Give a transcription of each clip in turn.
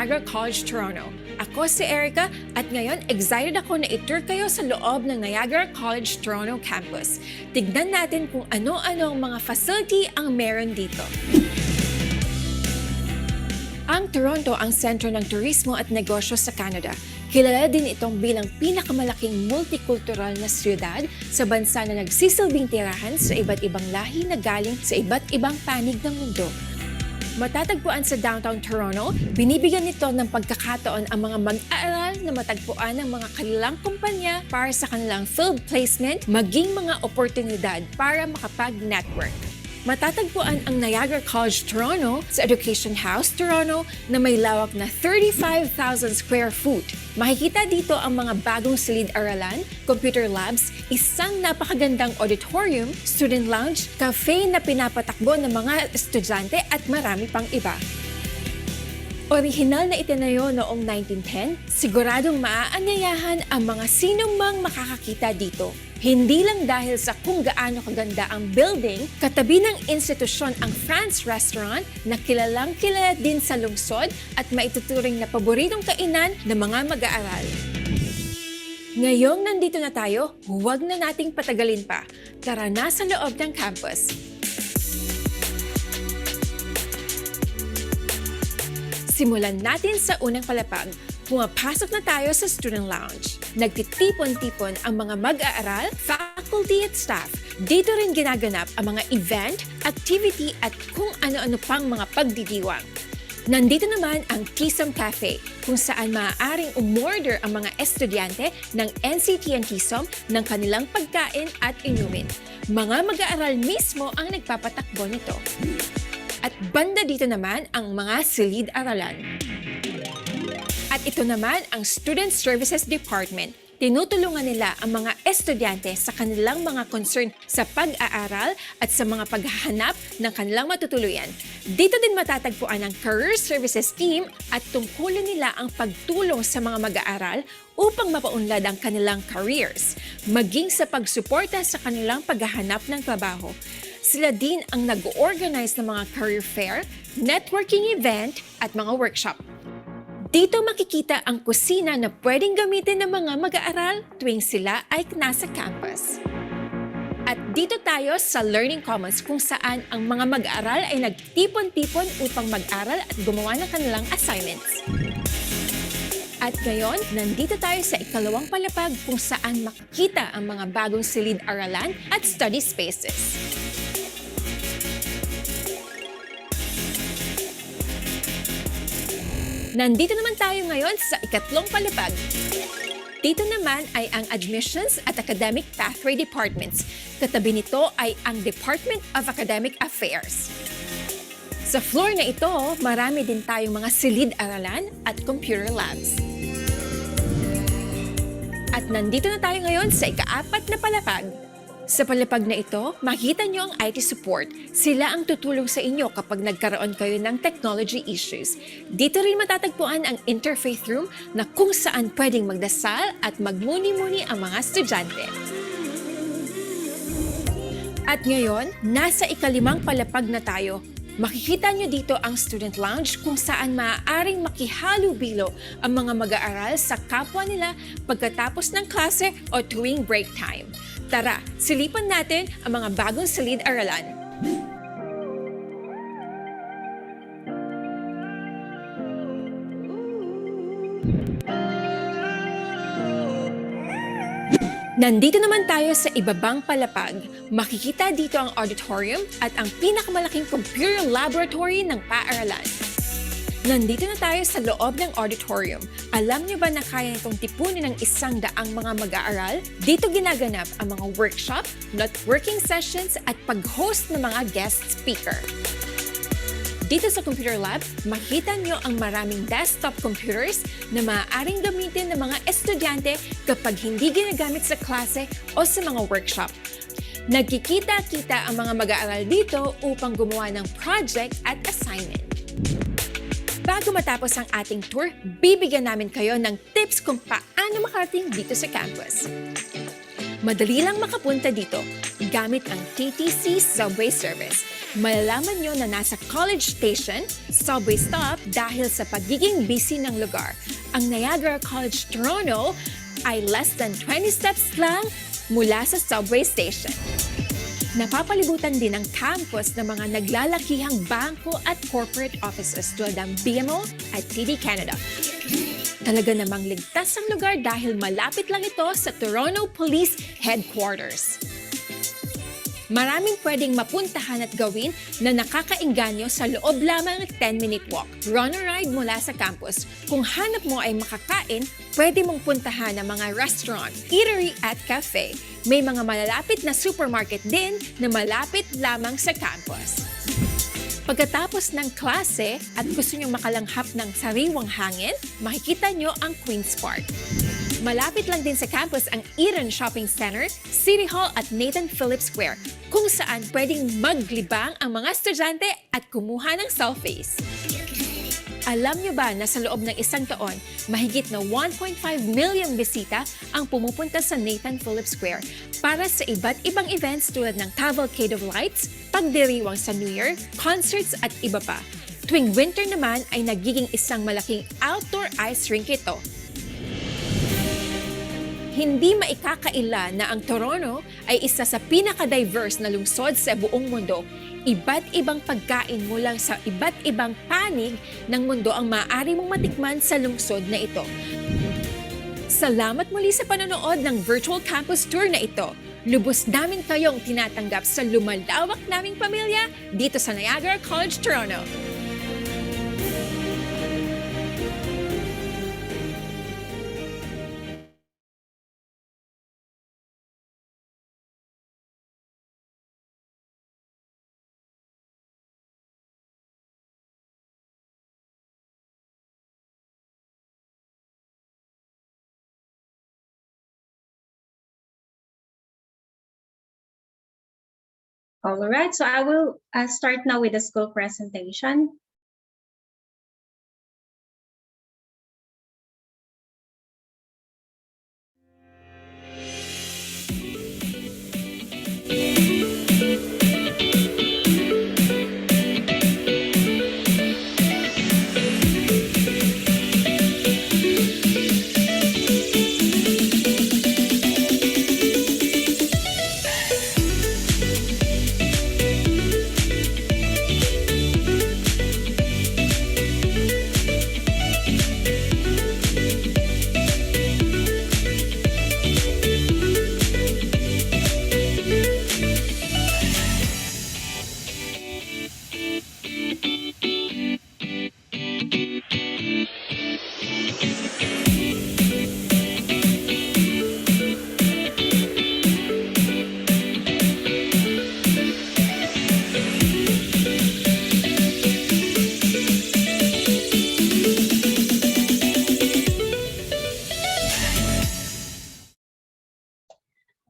Niagara College, Toronto. Ako si Erica at ngayon excited ako na i-tour kayo sa loob ng Niagara College, Toronto campus. Tignan natin kung ano-ano ang mga facility ang meron dito. Ang Toronto ang sentro ng turismo at negosyo sa Canada. Kilala din itong bilang pinakamalaking multicultural na siyudad sa bansa na nagsisilbing tirahan sa iba't ibang lahi na galing sa iba't ibang panig ng mundo. Matatagpuan sa downtown Toronto, binibigyan nito ng pagkakataon ang mga mag-aaral na matagpuan ng mga kanilang kumpanya para sa kanilang field placement, maging mga oportunidad para makapag-network. Matatagpuan ang Niagara College Toronto sa Education House Toronto na may lawak na 35,000 square foot. Makikita dito ang mga bagong silid-aralan, computer labs, isang napakagandang auditorium, student lounge, cafe na pinapatakbo ng mga estudyante at marami pang iba. Orihinal na itinayo noong 1910, siguradong maaanyayahan ang mga sinong mang makakakita dito. Hindi lang dahil sa kung gaano kaganda ang building, katabi ng institusyon ang France Restaurant na kilalang kilala din sa lungsod at maituturing na paboritong kainan ng mga mag-aaral. Ngayong nandito na tayo, huwag na nating patagalin pa. Tara na sa loob ng campus. Simulan natin sa unang palapag. Pumapasok na tayo sa student lounge. Nagtitipon-tipon ang mga mag-aaral, faculty at staff. Dito rin ginaganap ang mga event, activity at kung ano-ano pang mga pagdidiwang. Nandito naman ang TSOM Cafe, kung saan maaaring umorder ang mga estudyante ng NCT and TSOM ng kanilang pagkain at inumin. Mga mag-aaral mismo ang nagpapatakbo nito. At banda dito naman ang mga silid-aralan. At ito naman ang Student Services Department. Tinutulungan nila ang mga estudyante sa kanilang mga concern sa pag-aaral at sa mga paghahanap ng kanilang matutuluyan. Dito din matatagpuan ang Career Services Team at tungkulin nila ang pagtulong sa mga mag-aaral upang mapaunlad ang kanilang careers, maging sa pagsuporta sa kanilang paghahanap ng trabaho. Sila din ang nag-organize ng mga career fair, networking event at mga workshop. Dito makikita ang kusina na pwedeng gamitin ng mga mag-aaral tuwing sila ay nasa campus. At dito tayo sa Learning Commons kung saan ang mga mag-aaral ay nagtipon-tipon upang mag-aral at gumawa ng kanilang assignments. At ngayon, nandito tayo sa ikalawang palapag kung saan makikita ang mga bagong silid-aralan at study spaces. Nandito naman tayo ngayon sa ikatlong palapag. Dito naman ay ang Admissions at Academic Pathway Departments. Katabi nito ay ang Department of Academic Affairs. Sa floor na ito, marami din tayong mga silid-aralan at computer labs. At nandito na tayo ngayon sa ikaapat na palapag. Sa palapag na ito, makita nyo ang IT support. Sila ang tutulong sa inyo kapag nagkaroon kayo ng technology issues. Dito rin matatagpuan ang interfaith room na kung saan pwedeng magdasal at magmuni-muni ang mga estudyante. At ngayon, nasa ikalimang palapag na tayo. Makikita nyo dito ang student lounge kung saan maaaring makihalubilo ang mga mag-aaral sa kapwa nila pagkatapos ng klase o tuwing break time. Tara, silipan natin ang mga bagong silid-aralan. Nandito naman tayo sa ibabang palapag. Makikita dito ang auditorium at ang pinakamalaking computer laboratory ng paaralan. Nandito na tayo sa loob ng auditorium. Alam niyo ba na kaya itong tipunin ng 100 mga mag-aaral? Dito ginaganap ang mga workshop, networking sessions at pag-host ng mga guest speaker. Dito sa computer lab, makita nyo ang maraming desktop computers na maaaring gamitin ng mga estudyante kapag hindi ginagamit sa klase o sa mga workshop. Nagkikita-kita ang mga mag-aaral dito upang gumawa ng project at assignment. Bago matapos ang ating tour, bibigyan namin kayo ng tips kung paano makarating dito sa campus. Madali lang makapunta dito gamit ang TTC subway service. Malalaman nyo na nasa College Station, subway stop dahil sa pagiging busy ng lugar. Ang Niagara College Toronto ay less than 20 steps lang mula sa subway station. Napapalibutan din ang campus ng mga naglalakihang bangko at corporate offices tulad ng BMO at TD Canada. Talaga namang ligtas ang lugar dahil malapit lang ito sa Toronto Police Headquarters. Maraming pwedeng mapuntahan at gawin na nakakaengganyo sa loob lamang ng 10-minute walk. Run or ride mula sa campus. Kung hanap mo ay makakain, pwede mong puntahan ang mga restaurant, eatery at cafe. May mga malalapit na supermarket din na malapit lamang sa campus. Pagkatapos ng klase at gusto nyo makalanghap ng sariwang hangin, makikita nyo ang Queen's Park. Malapit lang din sa campus ang Eden Shopping Center, City Hall at Nathan Phillips Square, kung saan pwedeng maglibang ang mga estudyante at kumuha ng selfies. Alam nyo ba na sa loob ng isang taon, mahigit na 1.5 million bisita ang pumupunta sa Nathan Phillips Square para sa iba't ibang events tulad ng Cavalcade of Lights, pagdiriwang sa New Year, concerts at iba pa. Tuwing winter naman ay nagiging isang malaking outdoor ice rink ito. Hindi maikakaila na ang Toronto ay isa sa pinaka-diverse na lungsod sa buong mundo. Iba't ibang pagkain mula sa iba't ibang panig ng mundo ang maaari mong matikman sa lungsod na ito. Salamat muli sa panonood ng virtual campus tour na ito. Lubos namin kayong tinatanggap sa lumalawak naming pamilya dito sa Niagara College, Toronto. All right, so I will start now with the school presentation.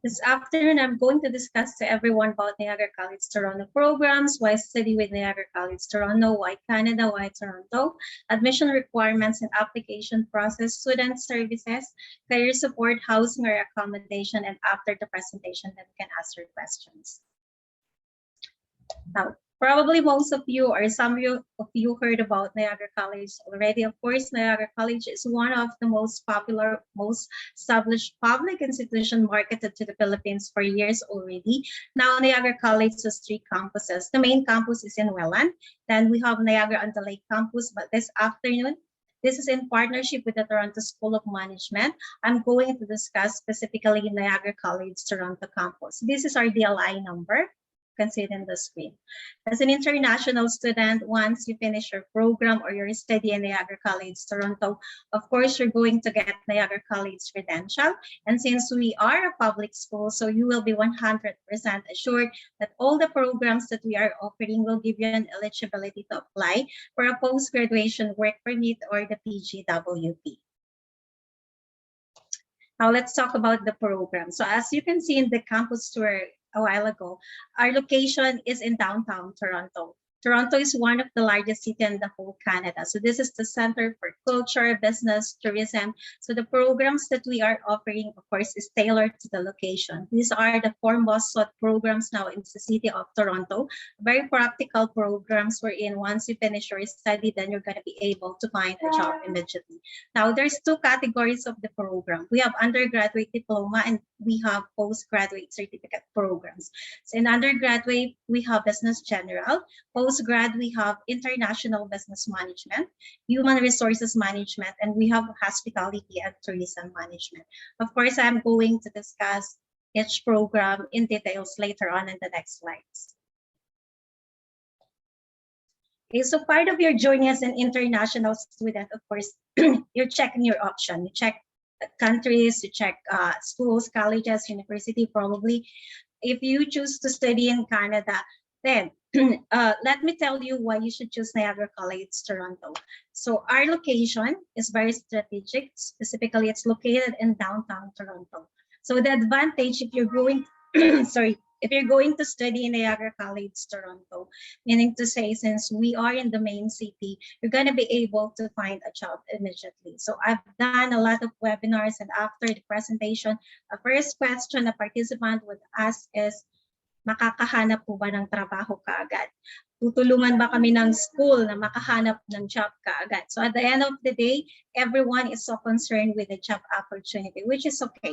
This afternoon, I'm going to discuss to everyone about Niagara College Toronto programs, why study with Niagara College Toronto, why Canada, why Toronto, admission requirements and application process, student services, career support, housing or accommodation, and after the presentation, then we can ask your questions. Now, probably most of you or some of you heard about Niagara College already. Of course, Niagara College is one of the most popular, most established public institution marketed to the Philippines for years already. Now, Niagara College has 3 campuses. The main campus is in Welland. Then we have Niagara on the Lake campus, but this afternoon, this is in partnership with the Toronto School of Management. I'm going to discuss specifically Niagara College Toronto campus. This is our DLI number. Can see it in the screen. As an international student, once you finish your program or your study in Niagara College, Toronto, of course, you're going to get Niagara College credential. And since we are a public school, so you will be 100% assured that all the programs that we are offering will give you an eligibility to apply for a post-graduation work permit or the PGWP. Now let's talk about the program. So as you can see in the campus tour a while ago, our location is in downtown Toronto. Toronto is one of the largest cities in the whole Canada. So this is the center for culture, business, tourism. So the programs that we are offering, of course, is tailored to the location. These are the four most sought programs now in the city of Toronto. Very practical programs wherein once you finish your study, then you're going to be able to find a job immediately. Now, there's two categories of the program. We have undergraduate diploma and we have postgraduate certificate programs. So in undergraduate, we have business general. Postgrad, we have international business management, human resources management, and we have hospitality and tourism management. Of course, I'm going to discuss each program in details later on in the next slides. Okay, so part of your journey as an international student, of course, you're checking your option. You check countries, you check schools, colleges, university, probably. If you choose to study in Canada, then let me tell you why you should choose Niagara College, Toronto. So our location is very strategic. Specifically, it's located in downtown Toronto. So the advantage if you're going, sorry, if you're going to study in Niagara College, Toronto, meaning to say, since we are in the main city, you're going to be able to find a job immediately. So I've done a lot of webinars, and after the presentation, a first question a participant would ask is, makakahanap po ba ng trabaho kaagad? Tutulungan ba kami ng school na makahanap ng job kaagad? So at the end of the day, everyone is so concerned with the job opportunity, which is okay.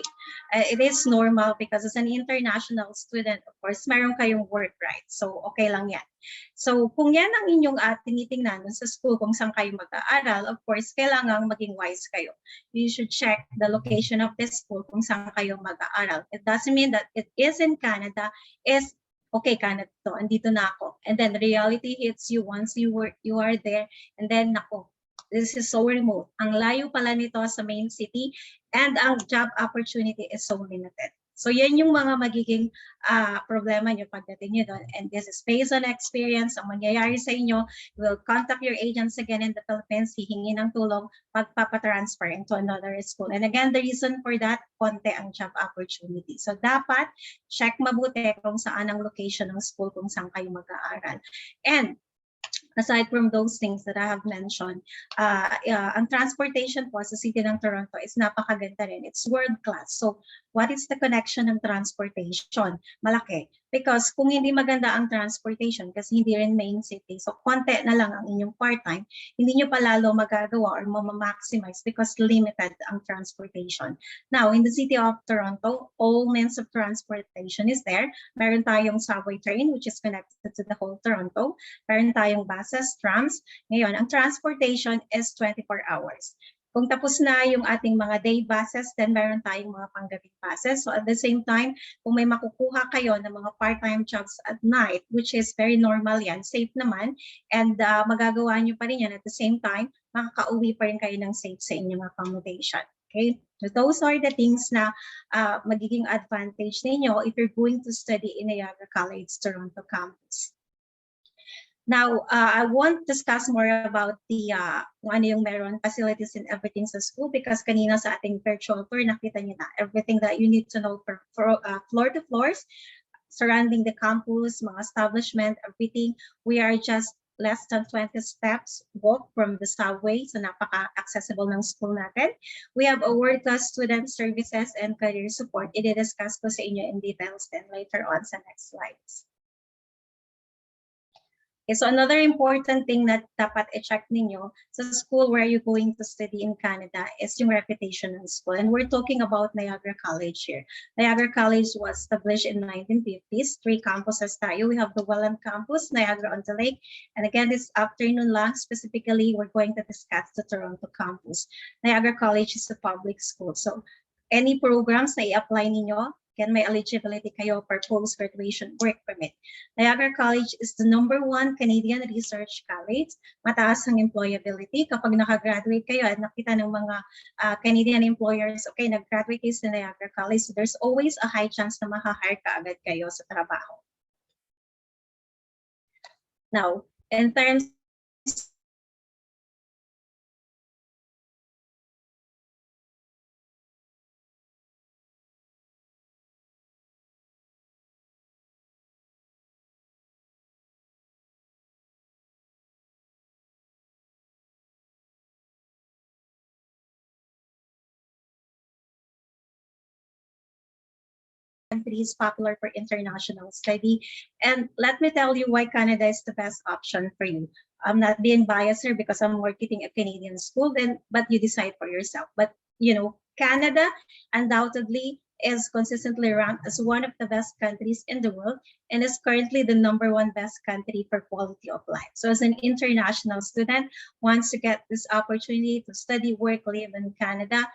It is normal because as an international student, of course, meron kayong work rights. So okay lang yan. So kung yan ang inyong tinitingnan sa school kung saan kayo mag-aaral, of course, kailangan maging wise kayo. You should check the location of the school kung saan kayo mag-aaral. It doesn't mean that it is in Canada, is okay, Canada to, andito na ako. And then reality hits you once you are there, and then nako, this is so remote. Ang layo pala nito sa main city, and ang job opportunity is so limited. So yan yung mga magiging problema nyo pagdating nyo doon. And this is based on experience. Ang mangyayari sa inyo, you will contact your agents again in the Philippines, hihingi ng tulong, pagpapatransfer into another school. And again, the reason for that, konti ang job opportunity. So dapat check mabuti kung saan ang location ng school, kung saan kayo mag-aaral. And aside from those things that I have mentioned, ang transportation po sa City ng Toronto is napakaganda rin. It's world-class. So what is the connection ng transportation? Malaki. Because kung hindi maganda ang transportation, kasi hindi rin main city, so konti na lang ang inyong part-time, hindi nyo pa lalo magagawa or ma-maximize because limited ang transportation. Now, in the City of Toronto, all means of transportation is there. Meron tayong subway train, which is connected to the whole Toronto. Meron tayong buses, trams. Ngayon, ang transportation is 24 hours. Kung tapos na yung ating mga day buses, then meron tayong mga panggabing buses. So at the same time, kung may makukuha kayo ng mga part-time jobs at night, which is very normal yan, safe naman, and magagawa nyo pa rin yan at the same time, makaka-uwi pa rin kayo ng safe sa inyong accommodation. Okay? So those are the things na magiging advantage ninyo if you're going to study in Niagara College, Toronto campus. Now, I won't discuss more about the kung ano yung meron facilities and everything sa school because kanina sa ating virtual tour, nakita niyo na everything that you need to know for floor to floors surrounding the campus, mga establishment, everything. We are just less than 20 steps walk from the subway, so napaka-accessible ng school natin. We have a world-class student services and career support. I-discuss ko sa inyo in details then later on sa next slides. Okay, so another important thing that dapat i-check ninyo sa school where you're going to study in Canada is yung reputation ng school. And we're talking about Niagara College here. Niagara College was established in 1950s. 3 campuses tayo. We have the Welland campus, Niagara-on-the-Lake. And again, this afternoon lang, specifically, we're going to discuss the Toronto campus. Niagara College is a public school. So any programs na i-apply ninyo, can may eligibility kayo for post-graduation work permit. Niagara College is the #1 Canadian research college. Mataas ang employability. Kapag nakagraduate kayo at nakita ng mga Canadian employers, okay, nag-graduate kayo sa Niagara College, so there's always a high chance na makahire ka agad kayo sa trabaho. Now, in terms study is popular for international study. And let me tell you why Canada is the best option for you. I'm not being biased here because I'm marketing a Canadian school, but you decide for yourself. But Canada undoubtedly is consistently ranked as one of the best countries in the world and is currently the #1 best country for quality of life. So as an international student, once you get this opportunity to study, work, live in Canada,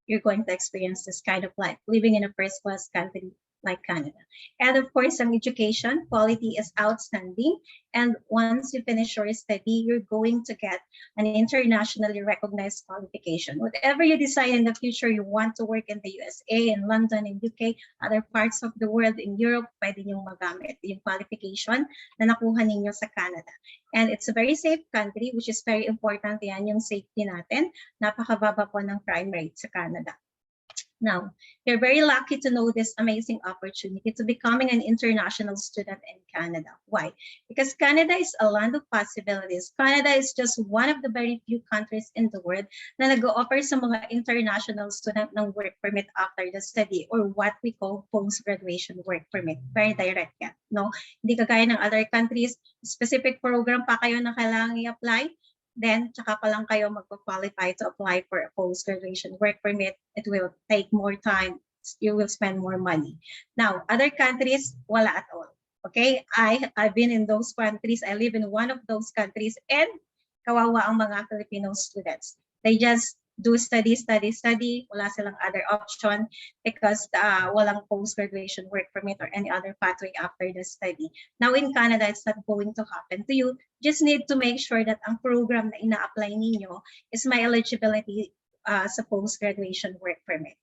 you're going to experience this kind of life, living in a first-class country like Canada. And of course, some education quality is outstanding. And once you finish your study, you're going to get an internationally recognized qualification. Whatever you decide in the future, you want to work in the USA, in London, in UK, other parts of the world, in Europe, pwede niyong magamit yung qualification na nakuha ninyo sa Canada. And it's a very safe country, which is very important. Yan yung safety natin. Napakababa po ng crime rate sa Canada. Now, you're very lucky to know this amazing opportunity to becoming an international student in Canada. Why? Because Canada is a land of possibilities. Canada is just one of the very few countries in the world na nag-offer sa mga international student ng work permit after the study, or what we call post-graduation work permit. Very direct yan, no? Hindi kagaya ng other countries, specific program pa kayo na kailangan i-apply. Then, tsaka pa lang kayo magpa-qualify to apply for a post-graduation work permit. It will take more time. You will spend more money. Now, other countries, wala at all. Okay? I've been in those countries. I live in one of those countries, and kawawa ang mga Filipino students. They just do study. Wala silang other option because walang post-graduation work permit or any other pathway after the study. Now in Canada, it's not going to happen to you. Just need to make sure that ang program na ina-apply ninyo is my eligibility sa post-graduation work permit.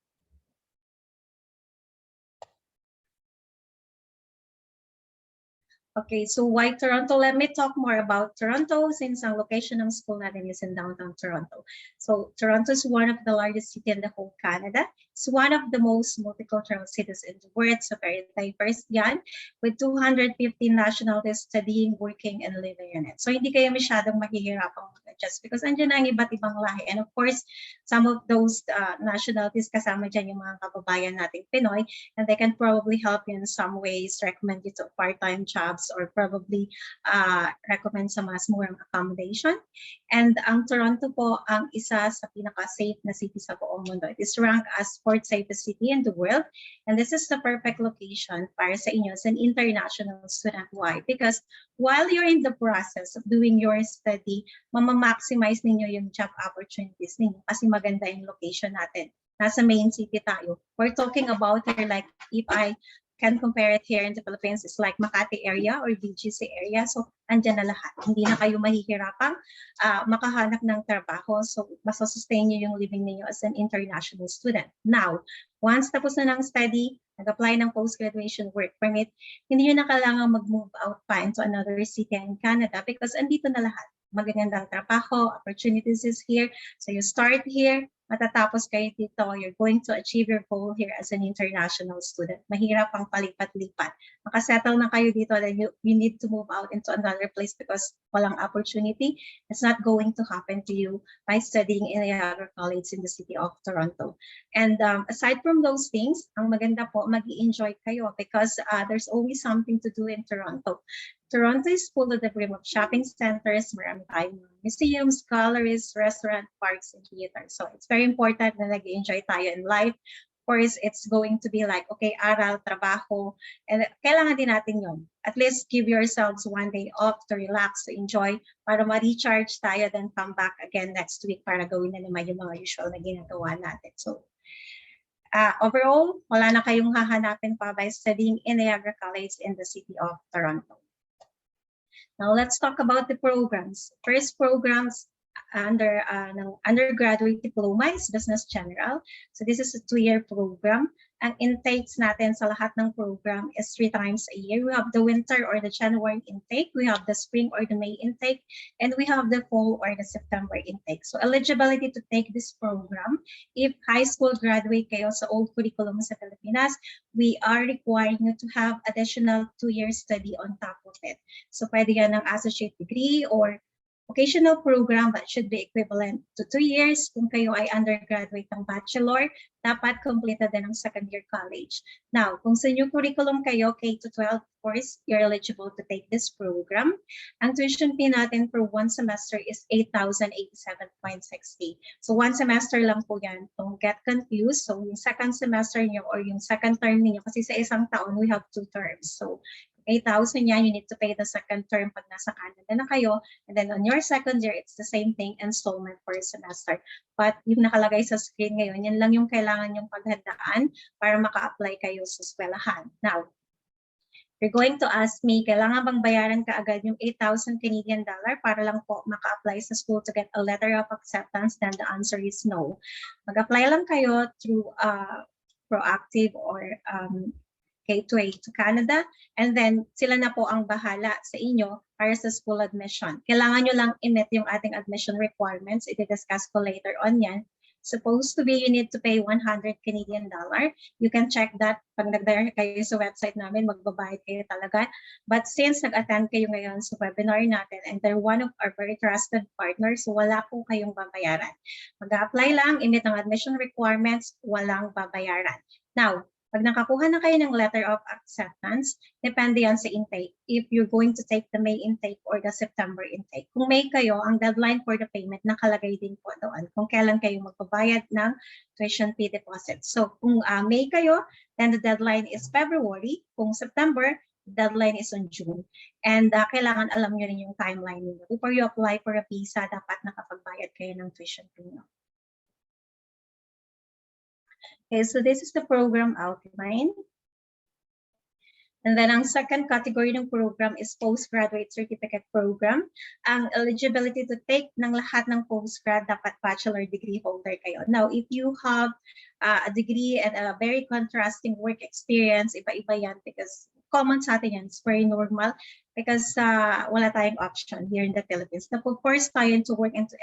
Okay, so why Toronto? Let me talk more about Toronto since ang location ng school natin is in downtown Toronto. So Toronto is one of the largest city in the whole Canada. It's one of the most multicultural cities in the world. So very diverse yan, with 250 nationalities studying, working, and living in it. So hindi kayo masyadong mahihirapang mag-adjust because andyan na ang iba't ibang lahi. And of course, some of those nationalities kasama dyan yung mga kababayan nating Pinoy, and they can probably help you in some ways, recommend you to part-time jobs, or probably recommend sa mas murang accommodation. And ang Toronto po ang isa sa pinaka-safe na city sa buong mundo. It is ranked as 4th safest city in the world. And this is the perfect location para sa inyo as an international student. Why? Because while you're in the process of doing your study, mamamaximize ninyo yung job opportunities ninyo kasi maganda yung location natin. Nasa main city tayo. We're talking about here, like if I can compare it here in the Philippines, it's like Makati area or BGC area. So, andyan na lahat. Hindi na kayo mahihirapang makahanap ng trabaho. So, masasustain nyo yung living niyo as an international student. Now, once tapos na ng study, nag-apply ng post-graduation work permit, hindi nyo na kailangan mag-move out pa into another city in Canada because andito na lahat. Magandang trabaho, opportunities is here. So, you start here, matatapos kayo dito, you're going to achieve your goal here as an international student. Mahirap ang palipat-lipat. Makasettle na kayo dito, then you need to move out into another place because walang opportunity. It's not going to happen to you by studying in Niagara College in the city of Toronto. And aside from those things, ang maganda po, mag-i-enjoy kayo because there's always something to do in Toronto. Toronto is full of the brim of shopping centers, marami tayong museums, galleries, restaurant, parks, and theaters. So it's very important na nag-enjoy tayo in life. Of course, it's going to be like, okay, aral, trabaho, and kailangan din natin yun. At least give yourselves one day off to relax, to enjoy, para ma-recharge tayo, then come back again next week para gawin na naman yung mga usual na ginagawa natin. So overall, wala na kayong hahanapin pa by studying in Niagara College in the city of Toronto. Now let's talk about the programs. First programs under undergraduate diploma is Business General. So this is a 2-year program. Ang intakes natin sa lahat ng program is 3 times a year. We have the winter or the January intake, we have the spring or the May intake, and we have the fall or the September intake. So eligibility to take this program, if high school graduate kayo sa old curriculum sa Pilipinas, we are requiring you to have additional 2-year study on top of it. So pwede yan ng associate degree or vocational program that should be equivalent to 2 years. Kung kayo ay undergraduate ng bachelor, dapat completed din ang second year college. Now, kung sa new curriculum kayo, K-12, of course, you're eligible to take this program. Ang tuition fee natin for one semester is 8,087.60. So one semester lang po yan. Don't get confused. So yung second semester nyo or yung second term niyo, kasi sa isang taon, we have 2 terms. So 8,000 yan, you need to pay the second term pag nasa Canada na kayo. And then on your second year, it's the same thing, installment for a semester. But yung nakalagay sa screen ngayon, yan lang yung kailangan yung paghandaan para maka-apply kayo sa eskwelahan. Now, you're going to ask me, kailangan bang bayaran ka agad yung 8,000 Canadian dollar para lang po maka-apply sa school to get a letter of acceptance? Then the answer is no. Mag-apply lang kayo through proactive or Gateway to Canada, and then sila na po ang bahala sa inyo para sa school admission. Kailangan nyo lang i-meet yung ating admission requirements. I-discuss ko later on yan. Supposed to be, you need to pay 100 Canadian dollar. You can check that pag nag-direct kayo sa website namin, magbabayad kayo talaga. But since nag-attend kayo ngayon sa webinar natin and they're one of our very trusted partners, so wala po kayong babayaran. Mag-apply lang, i-meet ang admission requirements, walang babayaran. Now, pag nakakuha na kayo ng letter of acceptance, depende yan sa intake. If you're going to take the May intake or the September intake. Kung May kayo, ang deadline for the payment nakalagay din po doon kung kailan kayo magbabayad ng tuition fee deposit. So kung May kayo, then the deadline is February. Kung September, deadline is on June. And kailangan alam nyo rin yung timeline niyo. Before you apply for a visa, dapat nakapagbayad kayo ng tuition fee nyo. Okay, so this is the program outline. And then ang second category ng program is postgraduate certificate program. Ang eligibility to take ng lahat ng postgrad, dapat bachelor degree holder kayo. Now, if you have a degree and a very contrasting work experience, iba-iba yan because common sa atin yan, it's very normal because wala tayong option here in the Philippines. Na-force tayo to work into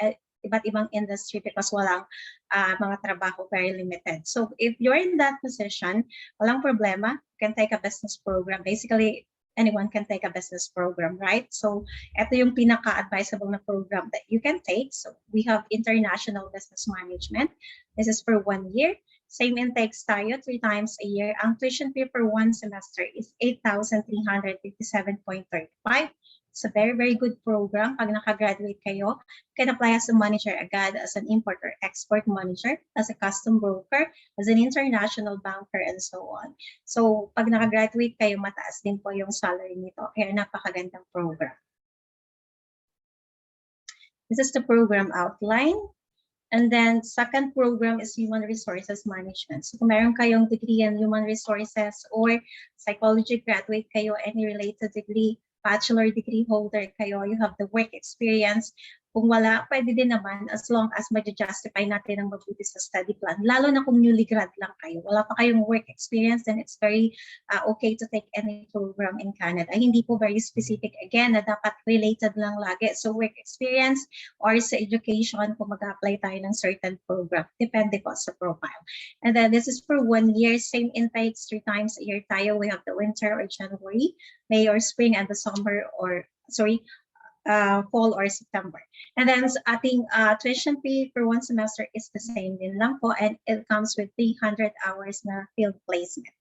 iba't ibang industry because walang mga trabaho, very limited. So if you're in that position, walang problema, you can take a business program. Basically, anyone can take a business program, right? So ito yung pinaka-advisable na program that you can take. So we have International Business Management. This is for 1 year. Same intakes tayo, 3 times a year. Ang tuition fee for 1 semester is 8,357.35. It's a very, very good program. Pag nakagraduate kayo, you can apply as a manager agad, as an import or export manager, as a custom broker, as an international banker, and so on. So pag nakagraduate kayo, mataas din po yung salary nito. Kaya napakagandang program. This is the program outline. And then second program is Human Resources Management. So kung meron kayong degree in Human Resources or psychology graduate kayo, any related degree, bachelor degree holder kayo, you have the work experience. Kung wala, pwede din naman as long as ma-justify natin ang mabuti sa study plan. Lalo na kung newly grad lang kayo. Wala pa kayong work experience, then it's very okay to take any program in Canada. Hindi po very specific again na dapat related lang lagi. So work experience or sa education kung mag-apply tayo ng certain program. Depende po sa profile. And then this is for 1 year, same intakes 3 times a year tayo. We have the winter or January, May or spring, and the summer or, fall or September. And then ating tuition fee for 1 semester is the same din lang po, and it comes with 300 hours na field placement.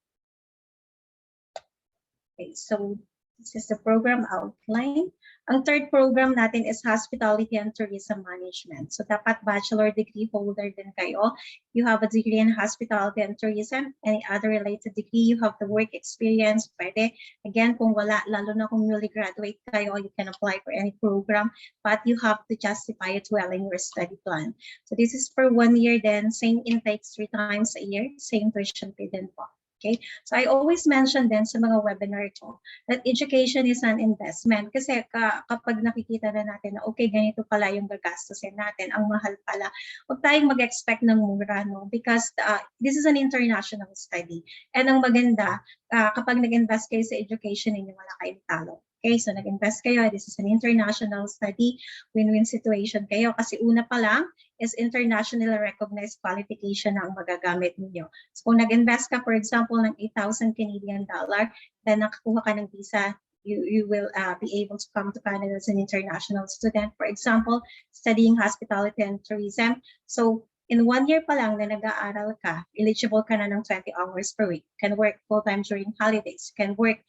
Okay, so this is the program outline. Ang third program natin is Hospitality and Tourism Management. So dapat bachelor degree holder din kayo. You have a degree in Hospitality and Tourism, any other related degree, you have the work experience, pwede. Again, kung wala, lalo na kung newly graduate kayo, you can apply for any program, but you have to justify it well in your study plan. So this is for 1 year then, same intakes 3 times a year, same tuition fee din po. Okay, so I always mention din sa mga webinar ko that education is an investment kasi kapag nakikita na natin na okay, ganito pala yung gagastusin natin, ang mahal pala, huwag tayong mag-expect ng mura, no? Because this is an international study. And ang maganda, kapag nag-invest kayo sa education ninyo, wala kayong talo. Okay, so nag-invest kayo, this is an international study, win-win situation kayo kasi una pa lang is internationally recognized qualification na ang magagamit ninyo. So kung nag-invest ka, for example, ng 8,000 Canadian dollar, then nakakuha ka ng visa you will be able to come to Canada as an international student. For example, studying hospitality and tourism. So in 1 year pa lang na nag-aaral ka, eligible ka na ng 20 hours per week. You can work full-time during holidays. You can work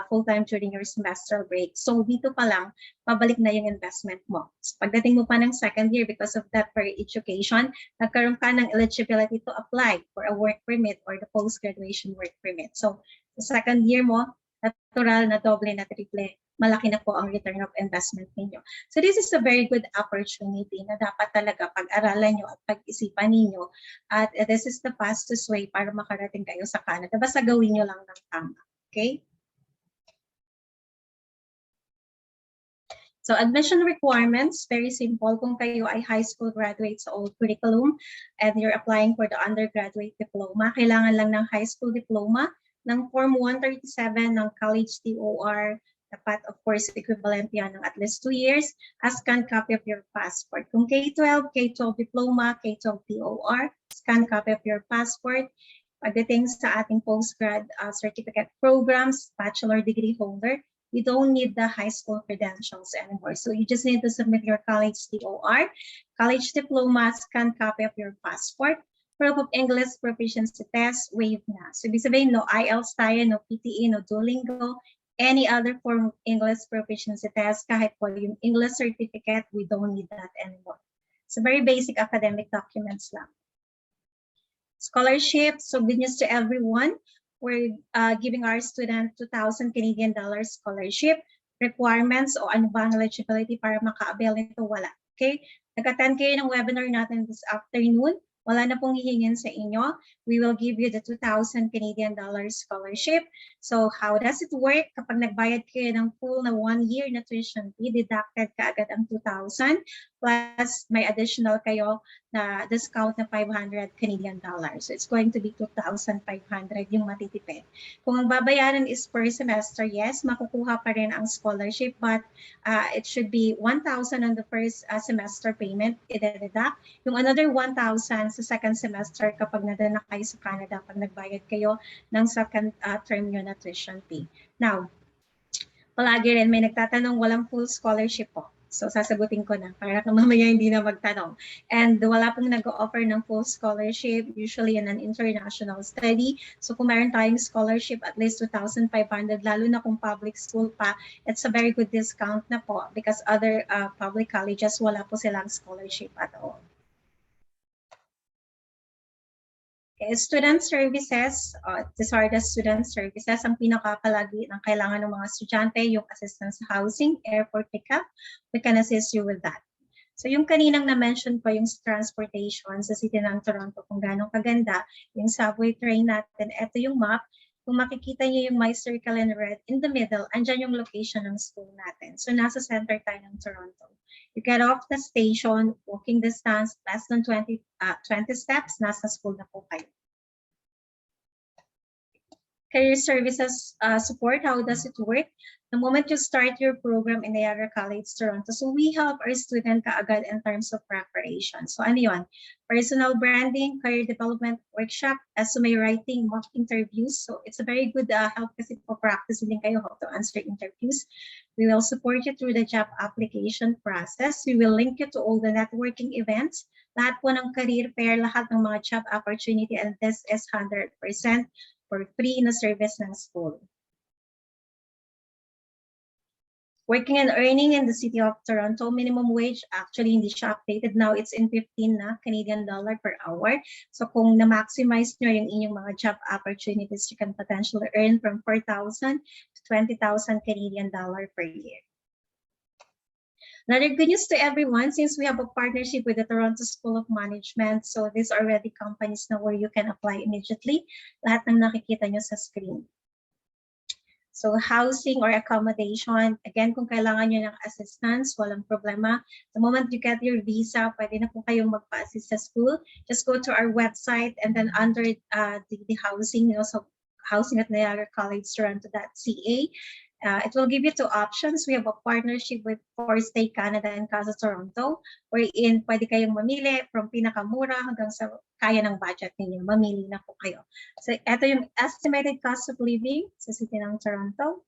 full-time during your semester break. So dito pa lang, pabalik na yung investment mo. So, pagdating mo pa ng second year, because of that for education, nagkaroon ka ng eligibility to apply for a work permit or the post-graduation work permit. So sa second year mo, natural na doble na triple, malaki na po ang return of investment ninyo. So this is a very good opportunity na dapat talaga pag-aralan nyo at pag-isipan ninyo. At this is the fastest way para makarating kayo sa Canada. Basta gawin nyo lang ng tama. Okay? So admission requirements, very simple. Kung kayo ay high school graduate sa old curriculum and you're applying for the undergraduate diploma, kailangan lang ng high school diploma, ng Form 137 ng College TOR, dapat of course equivalent yan ng at least 2 years, a scanned copy of your passport. Kung K-12, K-12 diploma, K-12 TOR, scanned copy of your passport. Pagdating sa ating postgrad certificate programs, bachelor degree holder, you don't need the high school credentials anymore. So you just need to submit your college TOR, college diploma, scanned copy of your passport, proof of English proficiency test, waived na. So ibig sabihin, no IELTS tayo, no PTE, no Duolingo, any other form of English proficiency test, kahit po yung English certificate, we don't need that anymore. So very basic academic documents lang. Scholarship, so good news to everyone. We're giving our student 2,000 Canadian dollars scholarship. Requirements o ano ba ang eligibility para maka-avail nito, wala. Okay? Nag-attend kayo ng webinar natin this afternoon. Wala na pong hihingin sa inyo. We will give you the 2,000 Canadian dollars scholarship. So how does it work? Kapag nagbayad kayo ng full na 1 year na tuition fee, deducted ka agad ang 2,000 plus may additional kayo na discount na 500 Canadian dollars. So it's going to be 2,500 yung matitipid. Kung ang babayaran is per semester, yes, makukuha pa rin ang scholarship, but it should be 1,000 on the first semester payment, i-deduct. Yung another 1,000 sa second semester kapag nadala kayo sa Canada, pag nagbayad kayo ng second term nyo na tuition fee. Now, palagi rin may nagtatanong walang full scholarship po. So sasagutin ko na para kung mamaya hindi na magtanong. And wala pong nag-offer ng full scholarship, usually in an international study. So kung meron tayong scholarship, at least 2,500, lalo na kung public school pa, it's a very good discount na po because other public colleges, wala po silang scholarship at all. Okay, student services, these are the student services. Ang pinakapalagi ng kailangan ng mga estudyante, yung assistance sa housing, airport pickup, we can assist you with that. So yung kaninang na-mention po yung transportation sa city ng Toronto, kung gano'ng kaganda, yung subway train natin, ito yung map. Kung makikita niyo yung my circle in red in the middle, andyan yung location ng school natin. So nasa center tayo ng Toronto. You get off the station, walking distance, less than 20 steps, nasa school na po kayo. Career services support, how does it work? The moment you start your program in Niagara College, Toronto, so we help our student kaagad in terms of preparation. So ano yun? Personal branding, career development workshop, resume writing, mock interviews. So it's a very good help kasi po practice din kayo how to answer interviews. We will support you through the job application process. We will link you to all the networking events. Lahat po ng career fair, lahat ng mga job opportunity, and this is 100% for free na service ng school. Working and earning in the city of Toronto, minimum wage, actually hindi siya updated now, it's in 15 na Canadian dollar per hour. So kung na-maximize nyo yung inyong mga job opportunities, you can potentially earn from 4,000 to 20,000 Canadian dollar per year. Another good news to everyone, since we have a partnership with the Toronto School of Management, so these are already companies now where you can apply immediately. Lahat ng nakikita nyo sa screen. So housing or accommodation, again, kung kailangan nyo ng assistance, walang problema. The moment you get your visa, pwede na po kayong magpa-assist sa school. Just go to our website and then under the housing, so housing at Niagara College Toronto.ca. It will give you two options. We have a partnership with Stay Canada and Casa Toronto, wherein pwede kayong mamili from pinakamura hanggang sa kaya ng budget ninyo. Mamili na po kayo. So ito yung estimated cost of living sa city ng Toronto.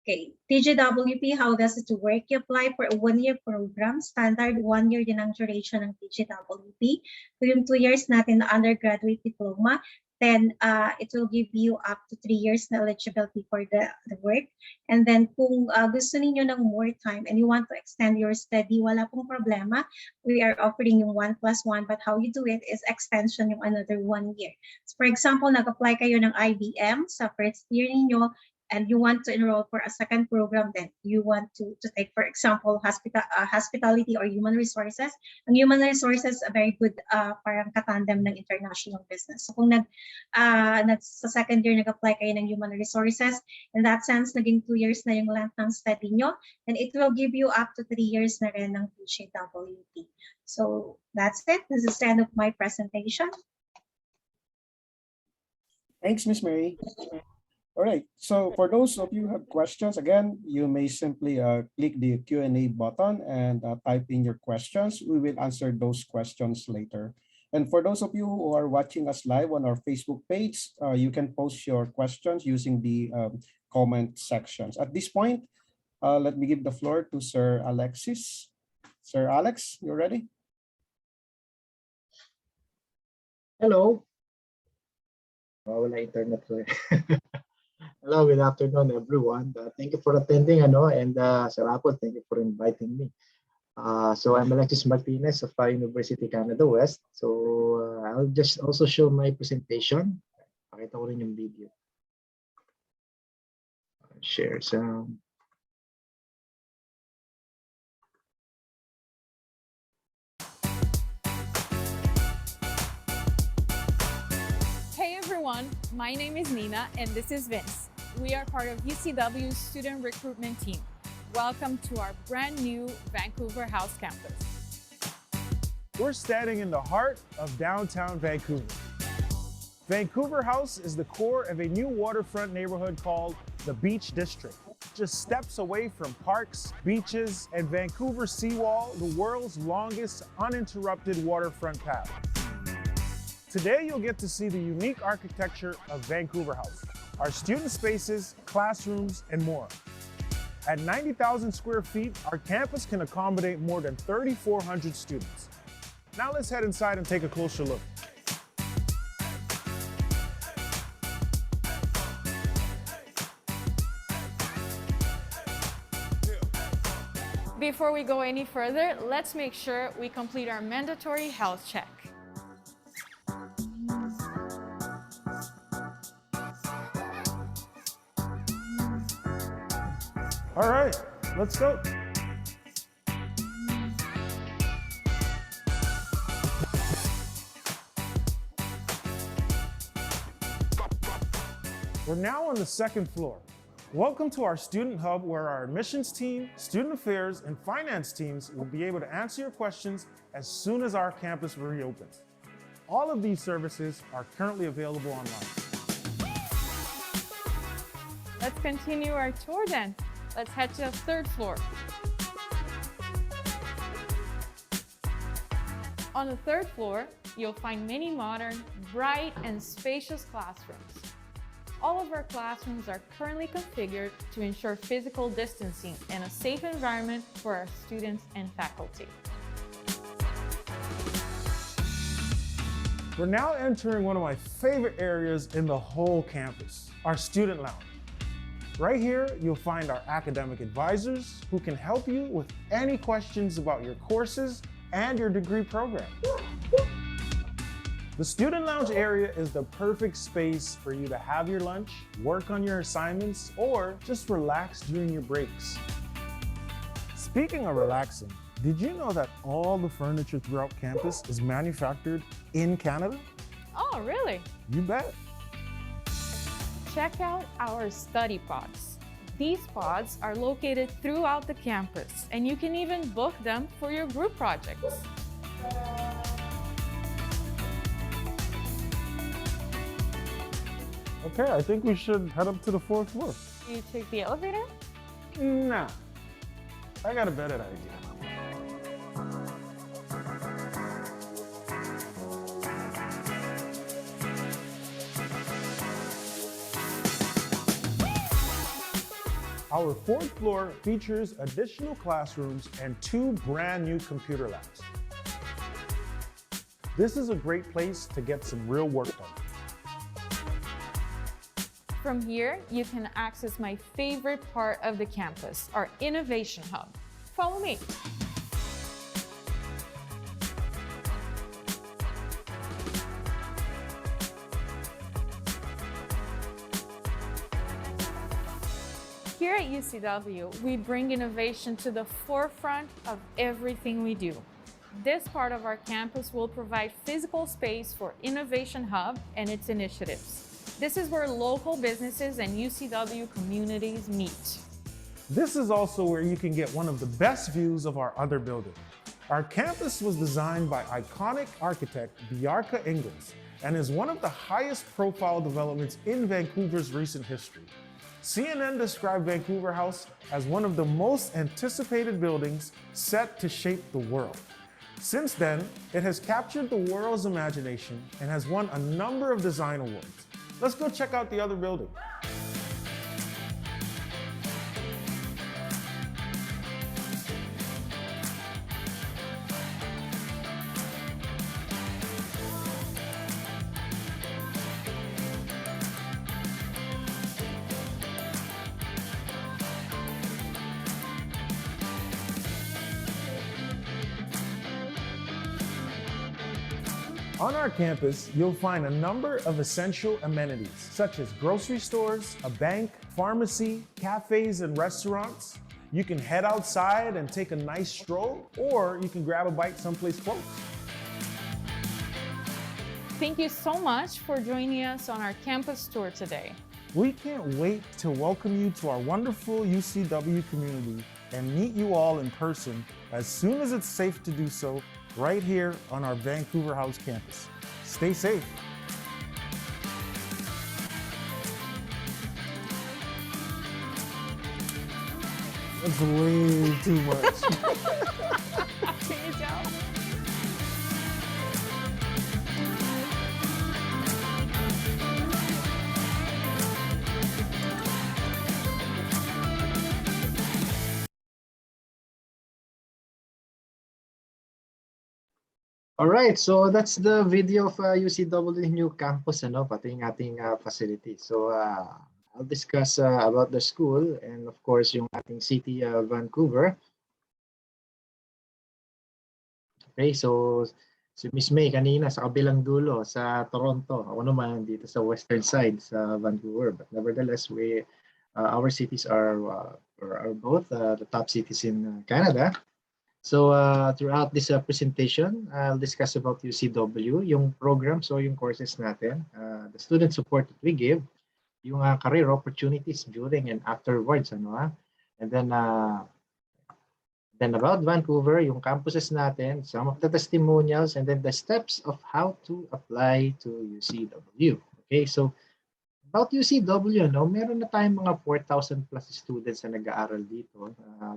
Okay, TGWP, how does it work? You apply for a one-year program, standard 1 year din ang duration ng TGWP. So yung 2 years natin na undergraduate diploma, then it will give you up to 3 years na eligibility for the work. And then kung gusto ninyo ng more time and you want to extend your study, wala pong problema. We are offering yung 1+1, but how you do it is extension yung another 1 year. So for example, nag-apply kayo ng IBM sa first year ninyo, and you want to enroll for a second program, then you want to take, for example, hospitality or human resources. Ang human resources, a very good parang katandem ng international business. So kung sa second year nag-apply kayo ng human resources, in that sense, naging 2 years na yung length ng study nyo, and it will give you up to 3 years na rin ng TGWP. So that's it. This is the end of my presentation. Thanks, Miss Mary. All right, so for those of you who have questions, again, you may simply click the Q&A button and type in your questions. We will answer those questions later. And for those of you who are watching us live on our Facebook page, you can post your questions using the comment sections. At this point, let me give the floor to Sir Alexis. Sir Alex, you ready? Hello. Wala internet ko eh. Hello, good afternoon, everyone. Thank you for attending, and Sir Apple, thank you for inviting me. So I'm Alexis Martinez of University Canada West. So I'll just also show my presentation. Pakita ko rin yung video. Share some. Hey everyone, my name is Nina and this is Vince. We are part of UCW's student recruitment team. Welcome to our brand new Vancouver House campus. We're standing in the heart of downtown Vancouver. Vancouver House is the core of a new waterfront neighborhood called the Beach District. Just steps away from parks, beaches, and Vancouver seawall, the world's longest uninterrupted waterfront path. Today, you'll get to see the unique architecture of Vancouver House, our student spaces, classrooms, and more. At 90,000 square feet, our campus can accommodate more than 3,400 students. Now let's head inside and take a closer look. Before we go any further, let's make sure we complete our mandatory health check. All right, let's go. We're now on the second floor. Welcome to our student hub, where our admissions team, student affairs, and finance teams will be able to answer your questions as soon as our campus reopens. All of these services are currently available online. Let's continue our tour then. Let's head to the third floor. On the third floor, you'll find many modern, bright, and spacious classrooms. All of our classrooms are currently configured to ensure physical distancing and a safe environment for our students and faculty. We're now entering one of my favorite areas in the whole campus, our student lounge. Right here, you'll find our academic advisors who can help you with any questions about your courses and your degree program. The student lounge area is the perfect space for you to have your lunch, work on your assignments, or just relax during your breaks. Speaking of relaxing, did you know that all the furniture throughout campus is manufactured in Canada? Oh, really? You bet. Check out our study pods. These pods are located throughout the campus, and you can even book them for your group projects. Okay, I think we should head up to the fourth floor. You take the elevator? Nah, I got a better idea. Our fourth floor features additional classrooms and 2 brand new computer labs. This is a great place to get some real work done. From here, you can access my favorite part of the campus, our Innovation Hub. Follow me. Here at UCW, we bring innovation to the forefront of everything we do. This part of our campus will provide physical space for Innovation Hub and its initiatives. This is where local businesses and UCW communities meet. This is also where you can get one of the best views of our other building. Our campus was designed by iconic architect Bjarke Ingels and is one of the highest profile developments in Vancouver's recent history. CNN described Vancouver House as one of the most anticipated buildings set to shape the world. Since then, it has captured the world's imagination and has won a number of design awards. Let's go check out the other building. On our campus, you'll find a number of essential amenities, such as grocery stores, a bank, pharmacy, cafes, and restaurants. You can head outside and take a nice stroll, or you can grab a bite someplace close. Thank you so much for joining us on our campus tour today. We can't wait to welcome you to our wonderful UCW community and meet you all in person as soon as it's safe to do so, right here on our Vancouver House campus. Stay safe. That's way too much. Can you tell? All right, so that's the video of UCW new campus, ano, pati yung ating facility. So I'll discuss about the school and of course yung ating city, Vancouver. Okay, so si Miss May kanina sa kabilang dulo sa Toronto. Ako naman dito sa western side sa Vancouver. But nevertheless, our cities are both the top cities in Canada. So throughout this presentation, I'll discuss about UCW, yung programs or yung courses natin, the student support that we give, yung career opportunities during and afterwards, ano, and then about Vancouver, yung campuses natin, some of the testimonials, and then the steps of how to apply to UCW. Okay, so about UCW, no, meron na tayong mga 4,000 plus students na nag-aaral dito,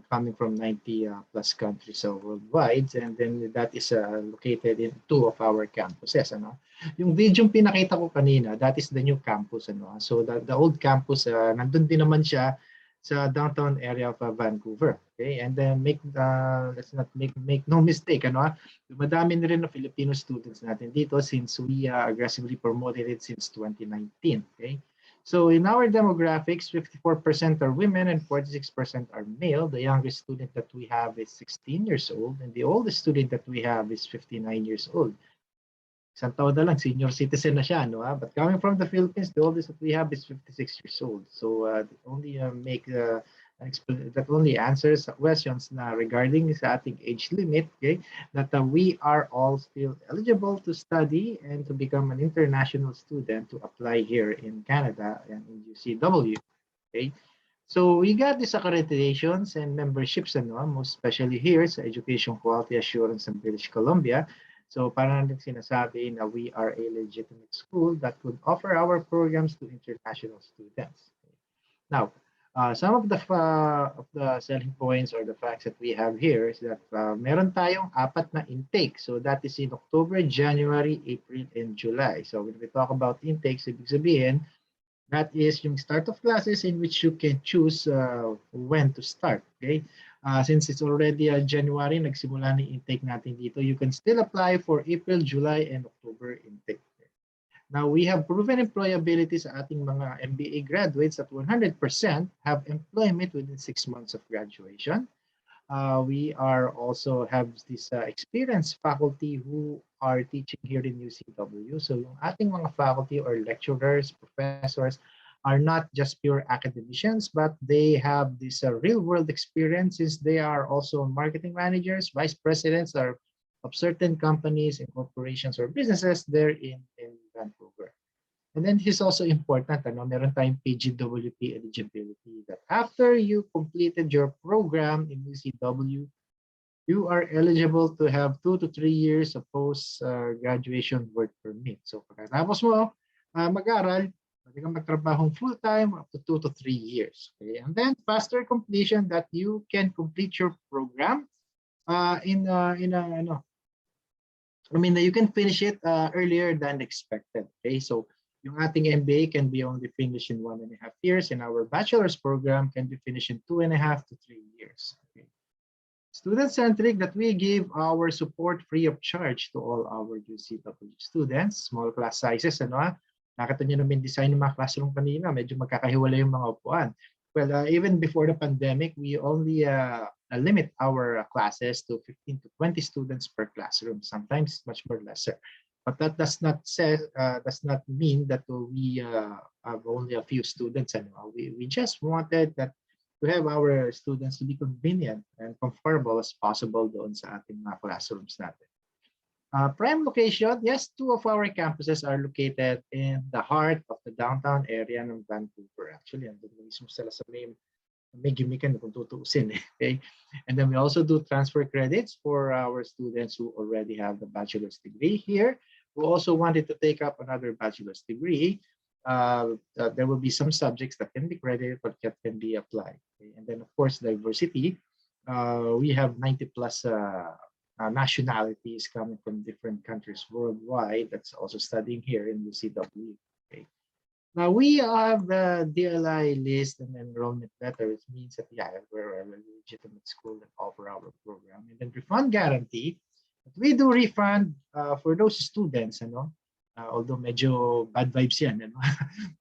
coming from 90 plus countries worldwide, and then that is located in 2 of our campuses. Ano? Yung video yung pinakita ko kanina, that is the new campus. Ano? So the old campus, nandun din naman siya sa downtown area of Vancouver. Okay, and then let's not make no mistake, ano, madami na rin na Filipino students natin dito since we aggressively promoted it since 2019. Okay, so in our demographics, 54% are women and 46% are male. The youngest student that we have is 16 years old, and the oldest student that we have is 59 years old. Isang taon na lang, senior citizen na siya, no? But coming from the Philippines, the oldest that we have is 56 years old. So that only answers questions na regarding sa ating age limit, okay? That we are all still eligible to study and to become an international student to apply here in Canada and in UCW, okay? So we got these accreditations and memberships, ano, most especially here sa Education Quality Assurance in British Columbia. So parang sinasabi na we are a legitimate school that could offer our programs to international students. Now, some of the selling points or the facts that we have here is that meron tayong 4 na intake. So that is in October, January, April, and July. So when we talk about intakes, ibig sabihin, That is yung start of classes in which you can choose when to start. Okay. Since it's already January, nagsimula na intake natin dito, you can still apply for April, July, and October intake. Now, we have proven employability sa ating mga MBA graduates at 100% have employment within 6 months of graduation. We are also have this experienced faculty who are teaching here in UCW. So yung ating mga faculty or lecturers, professors are not just pure academicians, but they have this real world experiences. They are also marketing managers, vice presidents or of certain companies and corporations or businesses there in Vancouver. And then this is also important, meron tayong PGWP eligibility that after you completed your program in UCW, you are eligible to have 2 to 3 years of post-graduation work permit. So pagkatapos mo mag-aral, pwede kang magtrabahong full-time up to 2 to 3 years. Okay? And then faster completion that you can complete your program you can finish it earlier than expected. Okay, so yung ating MBA can be only finished in 1.5 years, and our bachelor's program can be finished in 2.5 to 3 years. Okay. Student-centric that we give our support free of charge to all our UCW students. Small class sizes, nakita nyo naman design ng mga classroom kanina, medyo magkakahiwalay yung mga upuan. Well, even before the pandemic, we only limit our classes to 15 to 20 students per classroom, sometimes much more lesser. But that does not mean that we have only a few students anymore. We just wanted that to have our students to be convenient and comfortable as possible doon sa ating mga classrooms natin. Prime location, yes, 2 of our campuses are located in the heart of the downtown area ng Vancouver. Actually, andun mismo sila sa may gimikan kung tutuusin. Okay? And then we also do transfer credits for our students who already have the bachelor's degree here, who also wanted to take up another bachelor's degree. There will be some subjects that can be credited but that can be applied. Okay? And then, of course, diversity. We have 90 plus nationalities coming from different countries worldwide that's also studying here in UCW. Okay. Now we have the DLI list and enrollment letter, which means that we're a legitimate school that offer our program. And then refund guarantee, we do refund for those students, although medyo bad vibes yan,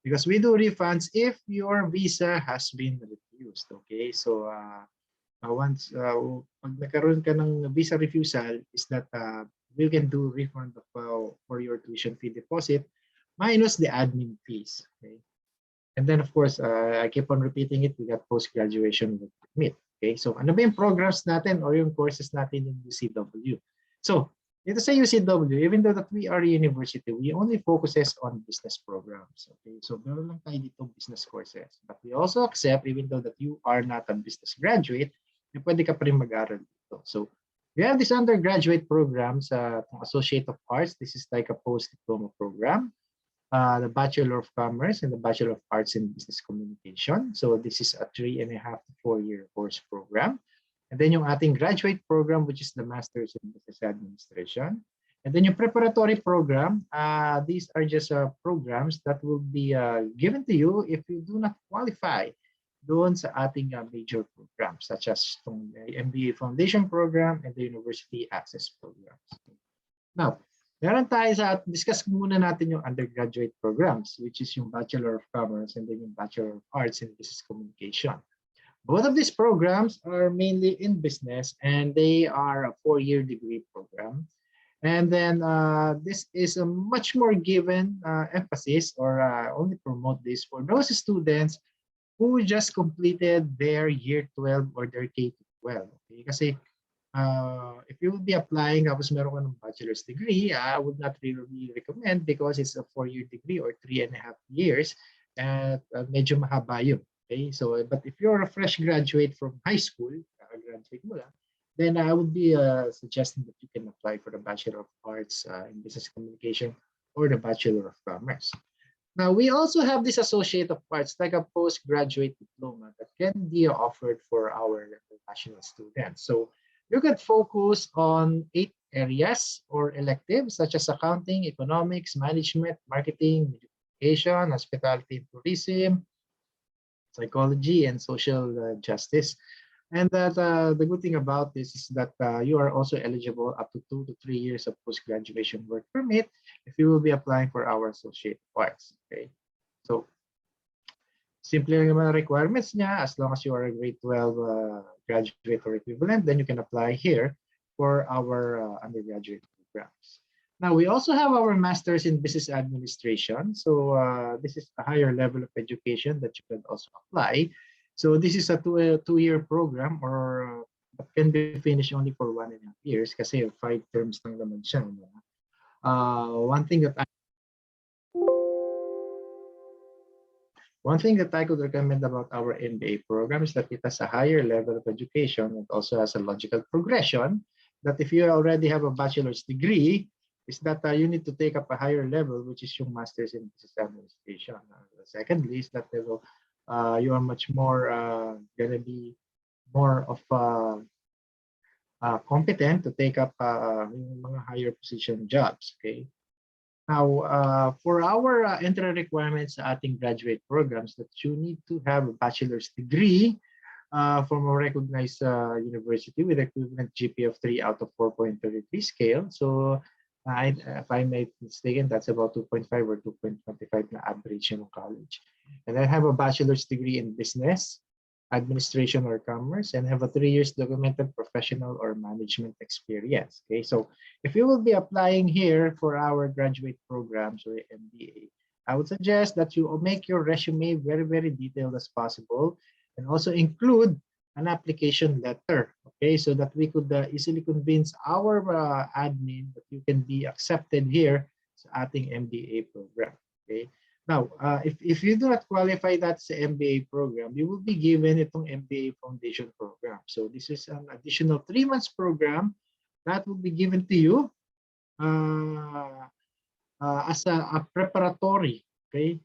because we do refunds if your visa has been refused. Okay, so once pag nagkaroon ka ng visa refusal, is that we can do refund for your tuition fee deposit minus the admin fees. Okay, and then of course I keep on repeating it. We got post-graduation work permit. Okay, so ano ba yung programs natin or yung courses natin in UCW? So dito sa UCW, even though that we are a university, we only focuses on business programs. Okay, so meron lang tayo dito business courses. But we also accept, even though that you are not a business graduate, pwede ka pa rin mag-aral dito. So we have this undergraduate programs, Associate of Arts. This is like a post-diploma program. The Bachelor of Commerce and the Bachelor of Arts in Business Communication. So this is a 3.5 to 4 year course program. And then yung ating graduate program, which is the Master's in Business Administration. And then yung preparatory program, these are just programs that will be given to you if you do not qualify doon sa ating major programs, such as the MBA Foundation Program and the University Access Programs. Now, meron tayo discuss muna natin yung undergraduate programs, which is yung Bachelor of Commerce and then yung Bachelor of Arts in Business Communication. Both of these programs are mainly in business and they are a 4-year degree program. And then this is a much more given emphasis or only promote this for those students who just completed their year 12 or their K-12. Okay? Kasi if you will be applying tapos meron ka ng bachelor's degree, I would not really recommend because it's a 4-year degree or 3.5 years at medyo mahaba yun. Okay, so but if you're a fresh graduate from high school, graduate mo lang, then I would be suggesting that you can apply for the Bachelor of Arts in Business Communication or the Bachelor of Commerce. Now, we also have this Associate of Arts, like a postgraduate diploma that can be offered for our international students. So you can focus on 8 areas or electives such as accounting, economics, management, marketing, education, hospitality and tourism, psychology, and social justice. And that the good thing about this is that you are also eligible up to 2 to 3 years of post-graduation work permit if you will be applying for our associate arts. Okay, so simple lang yung mga requirements niya. As long as you are a grade 12 graduate or equivalent, then you can apply here for our undergraduate programs. Now, we also have our Masters in Business Administration. So this is a higher level of education that you can also apply. So this is a two-year program or that can be finished only for 1.5 years kasi 5 terms lang naman siya. One thing that I could recommend about our MBA program is that it has a higher level of education and also has a logical progression. That if you already have a bachelor's degree, is that you need to take up a higher level, which is your master's in business administration. Secondly, is that you are much more going to be more of competent to take up mga higher position jobs. Okay. Now, for our entry requirements sa ating graduate programs, that you need to have a bachelor's degree from a recognized university with equivalent GPA of 3 out of 4.33 scale. So, if I'm not mistaken, that's about 2.5 or 2.25 na average in college. And then have a bachelor's degree in business, administration or commerce, and have a 3 years documented professional or management experience. Okay, so if you will be applying here for our graduate programs or MBA, I would suggest that you make your resume very, very detailed as possible and also include an application letter, okay, so that we could easily convince our admin that you can be accepted here sa ating MBA program. Okay. Now, if you do not qualify that sa MBA program, you will be given itong MBA Foundation program. So this is an additional 3 months program that will be given to you as a preparatory, okay,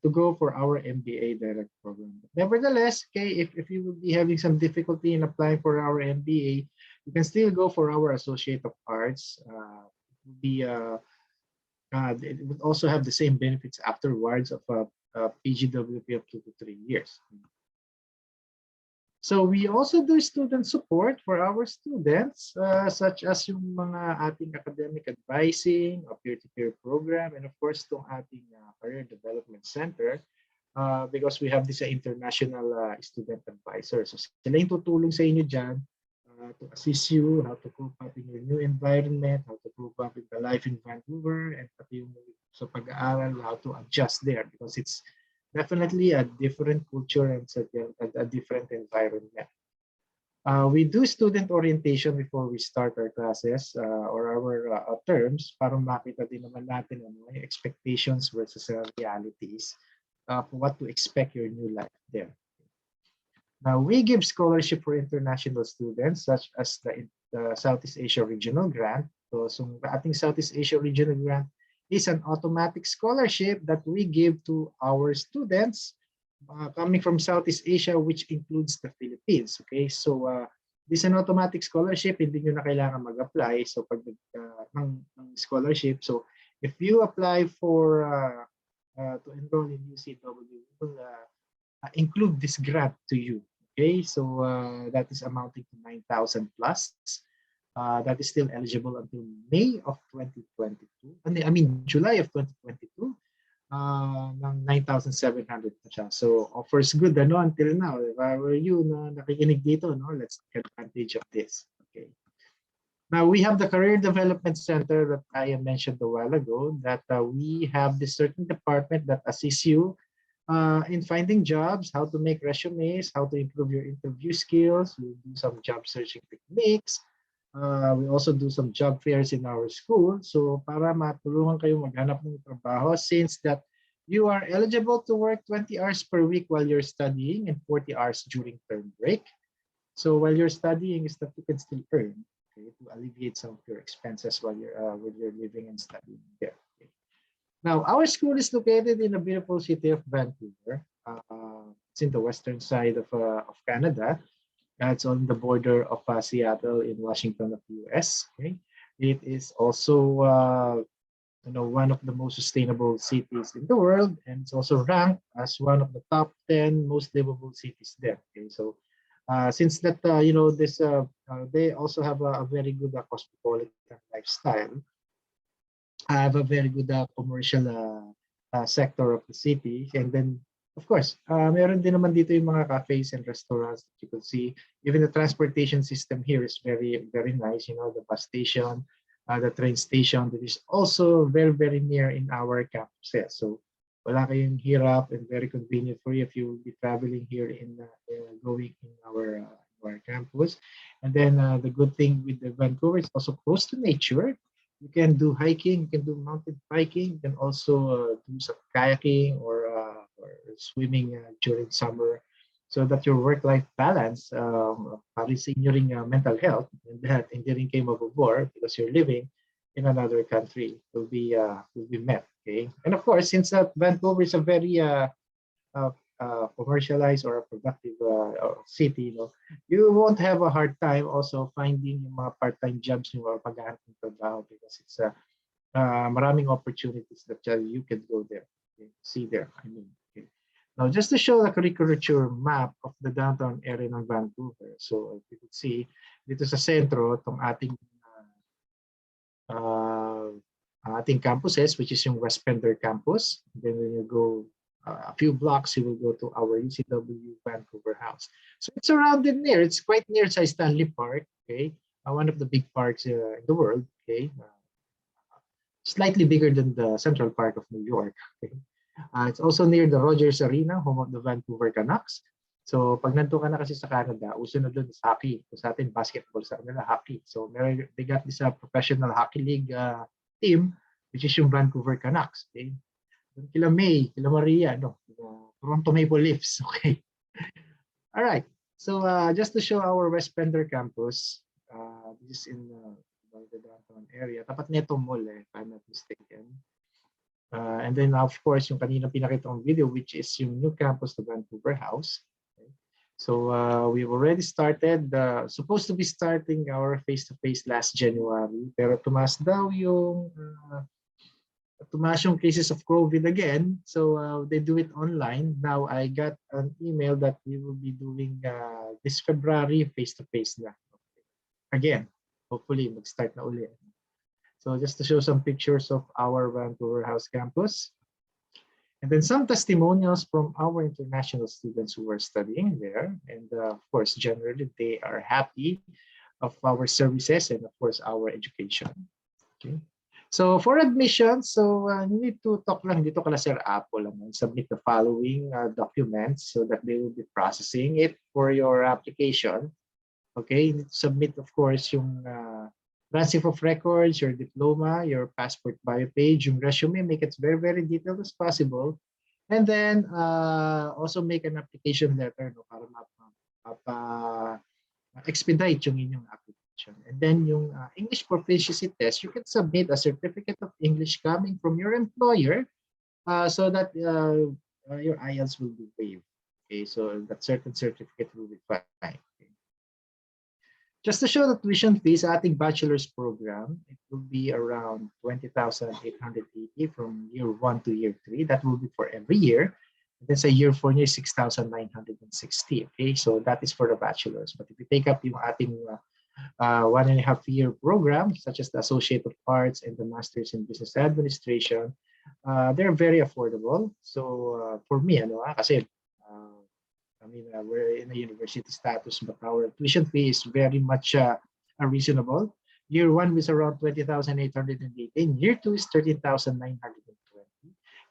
to go for our MBA direct program. Nevertheless, okay, if you will be having some difficulty in applying for our MBA, you can still go for our Associate of Arts. It would also have the same benefits afterwards of a PGWP of 2 to 3 years. So we also do student support for our students, such as yung mga ating academic advising, a peer-to-peer program, and of course itong ating career development center, because we have this international student advisor. So sila yung tutulong sa inyo dyan to assist you how to cope up in your new environment, how to cope up with the life in Vancouver, and pati yung sa pag-aaral, how to adjust there, because it's definitely a different culture and a different environment. We do student orientation before we start our classes or our terms para makita din naman natin ano, expectations versus realities for what to expect your new life there. Now, we give scholarship for international students such as the Southeast Asia Regional Grant. So the ating Southeast Asia Regional Grant is an automatic scholarship that we give to our students coming from Southeast Asia, which includes the Philippines. Okay, so this is an automatic scholarship, hindi nyo na kailangan mag-apply. So pag ng scholarship, so if you apply for to enroll in UCW, we will include this grant to you. Okay, so that is amounting to 9,000 plus. That is still eligible until May of 2022. I mean, July of 2022. Ng 9,700 na siya. So offers good ano until now. If I were you na nakikinig dito, no, let's take advantage of this. Okay. Now we have the Career Development Center that I mentioned a while ago. That we have this certain department that assists you in finding jobs, how to make resumes, how to improve your interview skills. We do some job searching techniques. We also do some job fairs in our school. So para matulungan kayo maghanap ng trabaho, since that you are eligible to work 20 hours per week while you're studying and 40 hours during term break. So while you're studying is that you can still earn, okay, to alleviate some of your expenses while you're living and studying there. Okay. Now, our school is located in the beautiful city of Vancouver. It's in the western side of Canada. It's on the border of Seattle in Washington of the US. Okay. It is also one of the most sustainable cities in the world, and it's also ranked as one of the top 10 most livable cities there. Okay, so since that they also have a very good cosmopolitan lifestyle, have a very good commercial sector of the city, and then of course, meron din naman dito yung mga cafes and restaurants that you can see. Even the transportation system here is very, very nice. The bus station, the train station that is also very, very near in our campuses. So wala kayong hirap and very convenient for you if you will be traveling here in going in our campus. And then the good thing with the Vancouver is also close to nature. You can do hiking, you can do mountain biking, you can also do some kayaking or swimming during summer, so that your work-life balance, para sa inyo ring mental health, and that hindi rin kayo mabobore because you're living in another country will be met. Okay, and of course, since Vancouver is a very commercialized or a productive city, you won't have a hard time also finding yung mga part-time jobs or paghahanap ng trabaho, because it's maraming opportunities that you can go there, okay, see there. Okay. Now, just to show the curriculum map of the downtown area ng Vancouver. So you can see dito sa sentro itong ating campuses, which is yung West Pender campus. Then when you go a few blocks, you will go to our UCW Vancouver House. So it's surrounded near. It's quite near sa Stanley Park. Okay, one of the big parks in the world. Okay, slightly bigger than the Central Park of New York. Okay, it's also near the Rogers Arena, home of the Vancouver Canucks. So pag nandun ka na kasi sa Canada, uso na doon is hockey. So sa atin, basketball, sa kanila hockey. So they got this professional hockey league team, which is yung Vancouver Canucks. Okay. Kila May, kila Maria, Toronto Maple Leafs. Okay. All right. So just to show our West Pender campus, this is in the downtown area. Tapat neto mall, if I'm not mistaken. And then of course, yung kanina pinakita kong video, which is yung new campus, the Vancouver House. Okay. So we've already started, supposed to be starting our face-to-face last January, pero tumaas daw yung cases of COVID again, so they do it online. Now I got an email that we will be doing this February face-to-face na. Again, hopefully mag-start na uli. So just to show some pictures of our Vancouver House campus. And then some testimonials from our international students who are studying there. And of course, generally, they are happy of our services and of course, our education. Okay. So for admission, you need to talk lang dito kala Sir Apple and submit the following documents so that they will be processing it for your application. Okay, you need to submit, of course, yung transcript of records, your diploma, your passport bio page, yung resume, make it very, very detailed as possible. And then also make an application letter para expedite yung inyong application. And then yung English proficiency test, you can submit a certificate of English coming from your employer so that your IELTS will be waived. Okay, so that certain certificate will be fine. Okay. Just to show the tuition fees, ating bachelor's program, it will be around 20,880 from year 1 to year 3. That will be for every year. And then sa year 4 niya, 6,960. Okay, so that is for the bachelor's. But if you take up yung ating 1.5-year program, such as the Associate of Arts and the Masters in Business Administration, they're very affordable. So for me, kasi we're in a university status, but our tuition fee is very much reasonable. Year 1 is around 20,818. Year 2 is 13,920.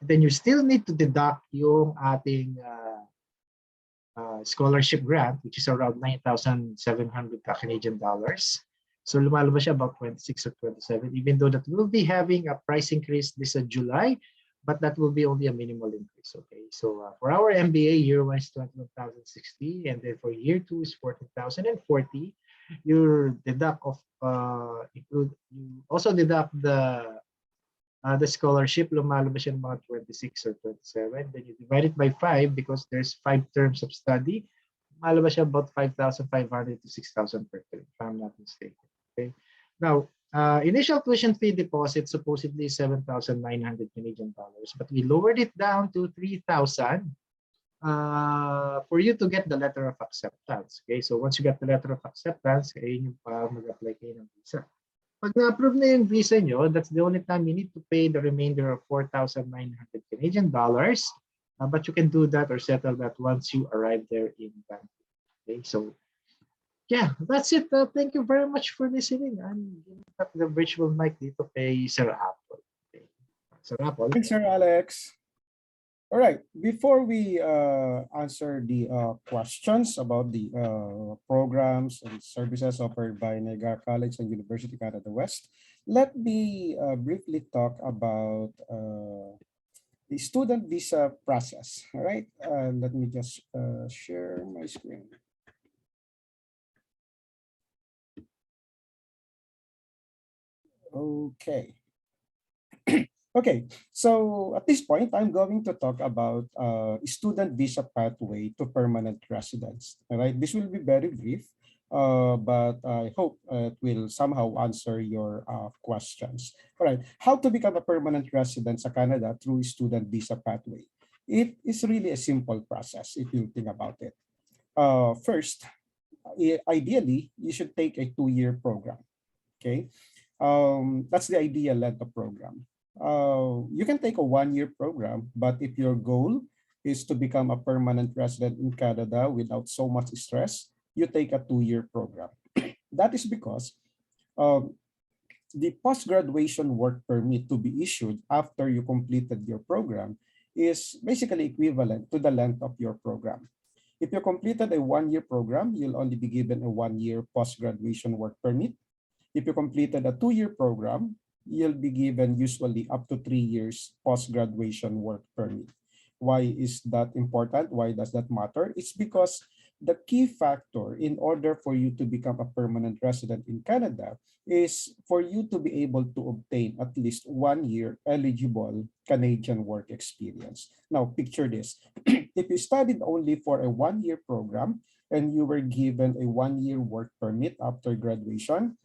And then you still need to deduct yung ating scholarship grant, which is around 9,700 Canadian dollars. So lumalabas siya about 26 or 27, even though that we'll be having a price increase this July, but that will be only a minimal increase. Okay, so for our MBA, year 1 is 21,060, and then for year 2 is 14,040. You deduct you also deduct the scholarship, lumalabas siya mga 26 or 27. Then you divide it by 5 because there's 5 terms of study. Lumalabas siya about 5,500 to 6,000 per term, if I'm not mistaken. Okay. Now, Initial tuition fee deposit supposedly 7,900 Canadian dollars, but we lowered it down to 3,000 for you to get the letter of acceptance. Okay, so once you get the letter of acceptance, yun yung mag-apply kayo ng visa. Pag na-approve na yung visa nyo, that's the only time you need to pay the remainder of 4,900 Canadian dollars. But you can do that or settle that once you arrive there in Vancouver. Okay, so yeah, that's it. Thank you very much for listening. I'm giving up the virtual mic dito kay Sir Apple. Okay. Sir Apple. Thanks, Sir Alex. All right, before we answer the questions about the programs and services offered by Niagara College and University of Canada West, let me briefly talk about the student visa process. All right, let me just share my screen. Okay. Okay, so at this point, I'm going to talk about student visa pathway to permanent residence. All right, this will be very brief, but I hope it will somehow answer your questions. All right, how to become a permanent resident sa Canada through student visa pathway? It is really a simple process if you think about it. First, ideally, you should take a 2-year program. Okay, that's the ideal length of program. You can take a 1-year program, but if your goal is to become a permanent resident in Canada without so much stress, you take a 2-year program. That is because the post-graduation work permit to be issued after you completed your program is basically equivalent to the length of your program. If you completed a 1-year program, you'll only be given a 1-year post-graduation work permit. If you completed a 2-year program, you'll be given usually up to 3 years post-graduation work permit. Why is that important? Why does that matter? It's because the key factor in order for you to become a permanent resident in Canada is for you to be able to obtain at least 1 year eligible Canadian work experience. Now, picture this. If you studied only for a 1-year program and you were given a 1-year work permit after graduation,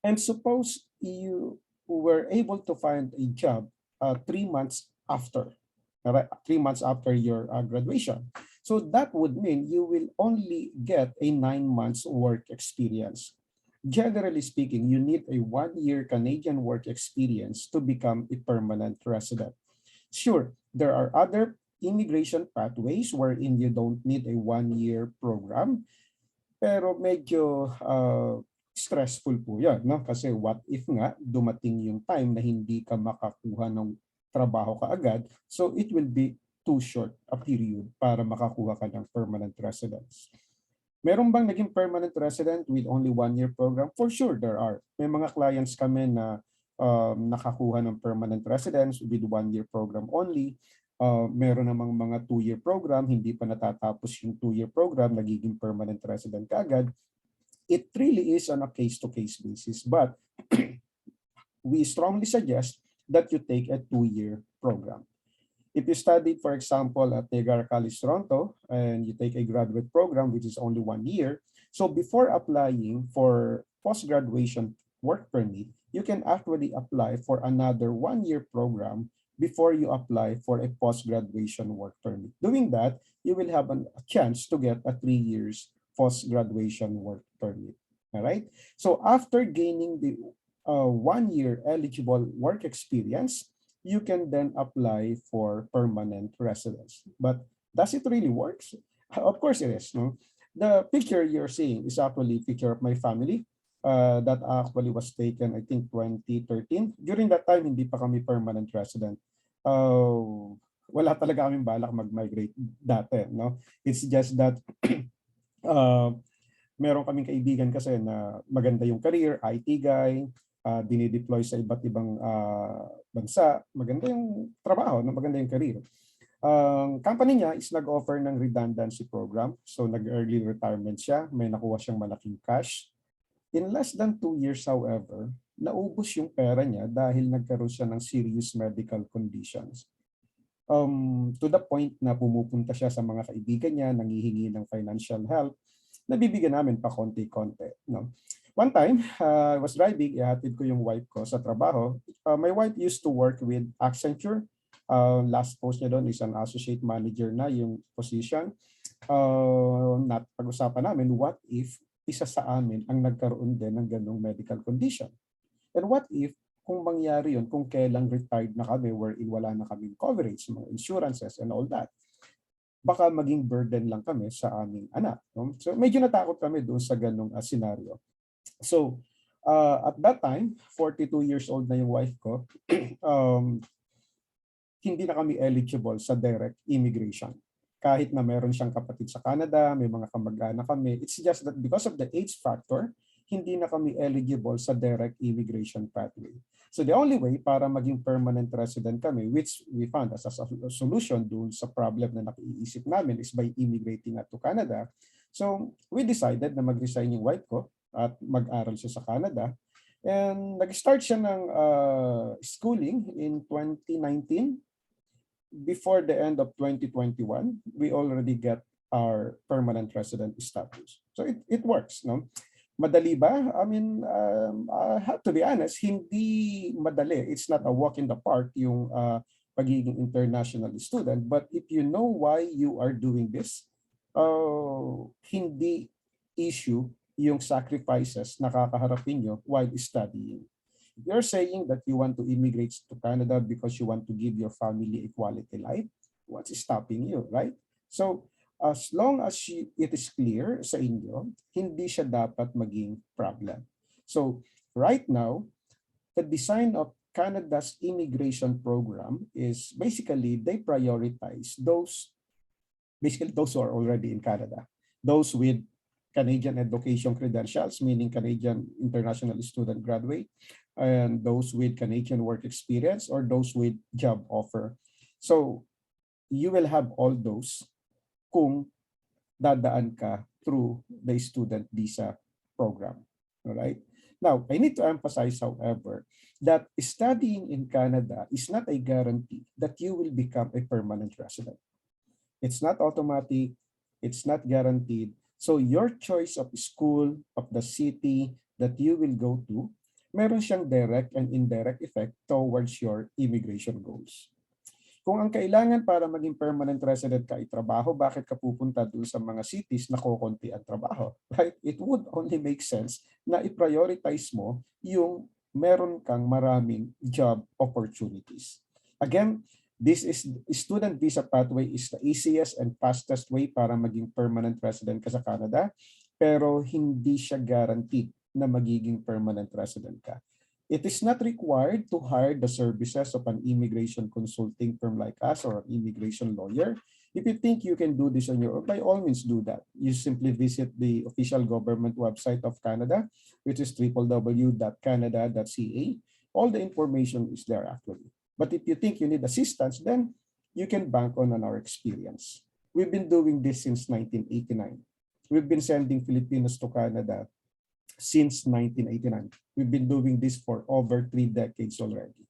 and suppose you were able to find a job 3 months after, 3 months after your graduation. So that would mean you will only get a 9 months work experience. Generally speaking, you need a 1-year Canadian work experience to become a permanent resident. Sure, there are other immigration pathways wherein you don't need a 1-year program, pero medyo stressful po yan, no? Kasi what if nga dumating yung time na hindi ka makakuha ng trabaho kaagad, so it will be too short a period para makakuha ka ng permanent residence. Meron bang naging permanent resident with only 1-year program? For sure, there are. May mga clients kami na nakakuha ng permanent residence with 1-year program only. Meron namang mga 2-year program, hindi pa natatapos yung 2-year program, nagiging permanent resident kaagad. It really is on a case-to-case basis, but we strongly suggest that you take a 2-year program. If you studied, for example, at Niagara College, Toronto, and you take a graduate program, which is only 1 year, so before applying for post-graduation work permit, you can actually apply for another 1-year program before you apply for a post-graduation work permit. Doing that, you will have a chance to get a 3 years post-graduation work permit. All right. So after gaining the 1-year eligible work experience, you can then apply for permanent residence. But does it really work? Of course it is. No? The picture you're seeing is actually a picture of my family that actually was taken, I think, 2013. During that time, hindi pa kami permanent resident. Wala talaga kaming balak mag-migrate dati. No? It's just that meron kaming kaibigan kasi na maganda yung career, IT guy, dinideploy sa iba't ibang bansa, maganda yung trabaho, maganda yung career. Company niya is nag-offer ng redundancy program, so nag-early retirement siya, may nakuha siyang malaking cash. In less than 2 years, however, naubos yung pera niya dahil nagkaroon siya ng serious medical conditions. To the point na pumupunta siya sa mga kaibigan niya, nanghihingi ng financial help, nabibigyan namin pa konti-konti. No? One time, I was driving, ihatid ko yung wife ko sa trabaho. My wife used to work with Accenture. Last post niya doon is an associate manager na yung position. Pag-usapan namin, what if isa sa amin ang nagkaroon din ng ganong medical condition? And what if kung mangyari yun, kung kailang retired na kami, wherein wala na kaming coverage, mga insurances and all that, baka maging burden lang kami sa aming anak. No? So medyo natakot kami doon sa ganong scenario. So at that time, 42 years old na yung wife ko, hindi na kami eligible sa direct immigration. Kahit na meron siyang kapatid sa Canada, may mga kamag-anak kami, it's just that because of the age factor, hindi na kami eligible sa direct immigration pathway. So the only way para maging permanent resident kami, which we found as a solution dun sa problem na nakiisip namin, is by immigrating to Canada. So we decided na mag-resign yung wife ko at mag-aral siya sa Canada. And nag-start siya ng schooling in 2019. Before the end of 2021, we already get our permanent resident status. So it works, no? Madali ba? I mean, I have to be honest, hindi madali. It's not a walk in the park yung pagiging international student. But if you know why you are doing this, hindi issue yung sacrifices na kakaharapin nyo while studying. You're saying that you want to immigrate to Canada because you want to give your family a quality life. What's stopping you, right? So as long as it is clear sa inyo, hindi siya dapat maging problem. So right now, the design of Canada's immigration program is basically they prioritize those who are already in Canada, those with Canadian education credentials, meaning Canadian international student graduate, and those with Canadian work experience or those with job offer. So you will have all those kung dadaan ka through the student visa program. All right. Now, I need to emphasize, however, that studying in Canada is not a guarantee that you will become a permanent resident. It's not automatic. It's not guaranteed. So your choice of school, of the city that you will go to, meron siyang direct and indirect effect towards your immigration goals. Kung ang kailangan para maging permanent resident ka ay trabaho, bakit ka pupunta doon sa mga cities na kukunti ang trabaho? Right? It would only make sense na i-prioritize mo yung meron kang maraming job opportunities. Again, this is student visa pathway is the easiest and fastest way para maging permanent resident ka sa Canada, pero hindi siya guaranteed na magiging permanent resident ka. It is not required to hire the services of an immigration consulting firm like us or an immigration lawyer. If you think you can do this on your own, by all means do that. You simply visit the official government website of Canada, which is www.canada.ca. All the information is there actually. But if you think you need assistance, then you can bank on our experience. We've been doing this since 1989. We've been sending Filipinos to Canada since 1989. We've been doing this for over 3 decades already.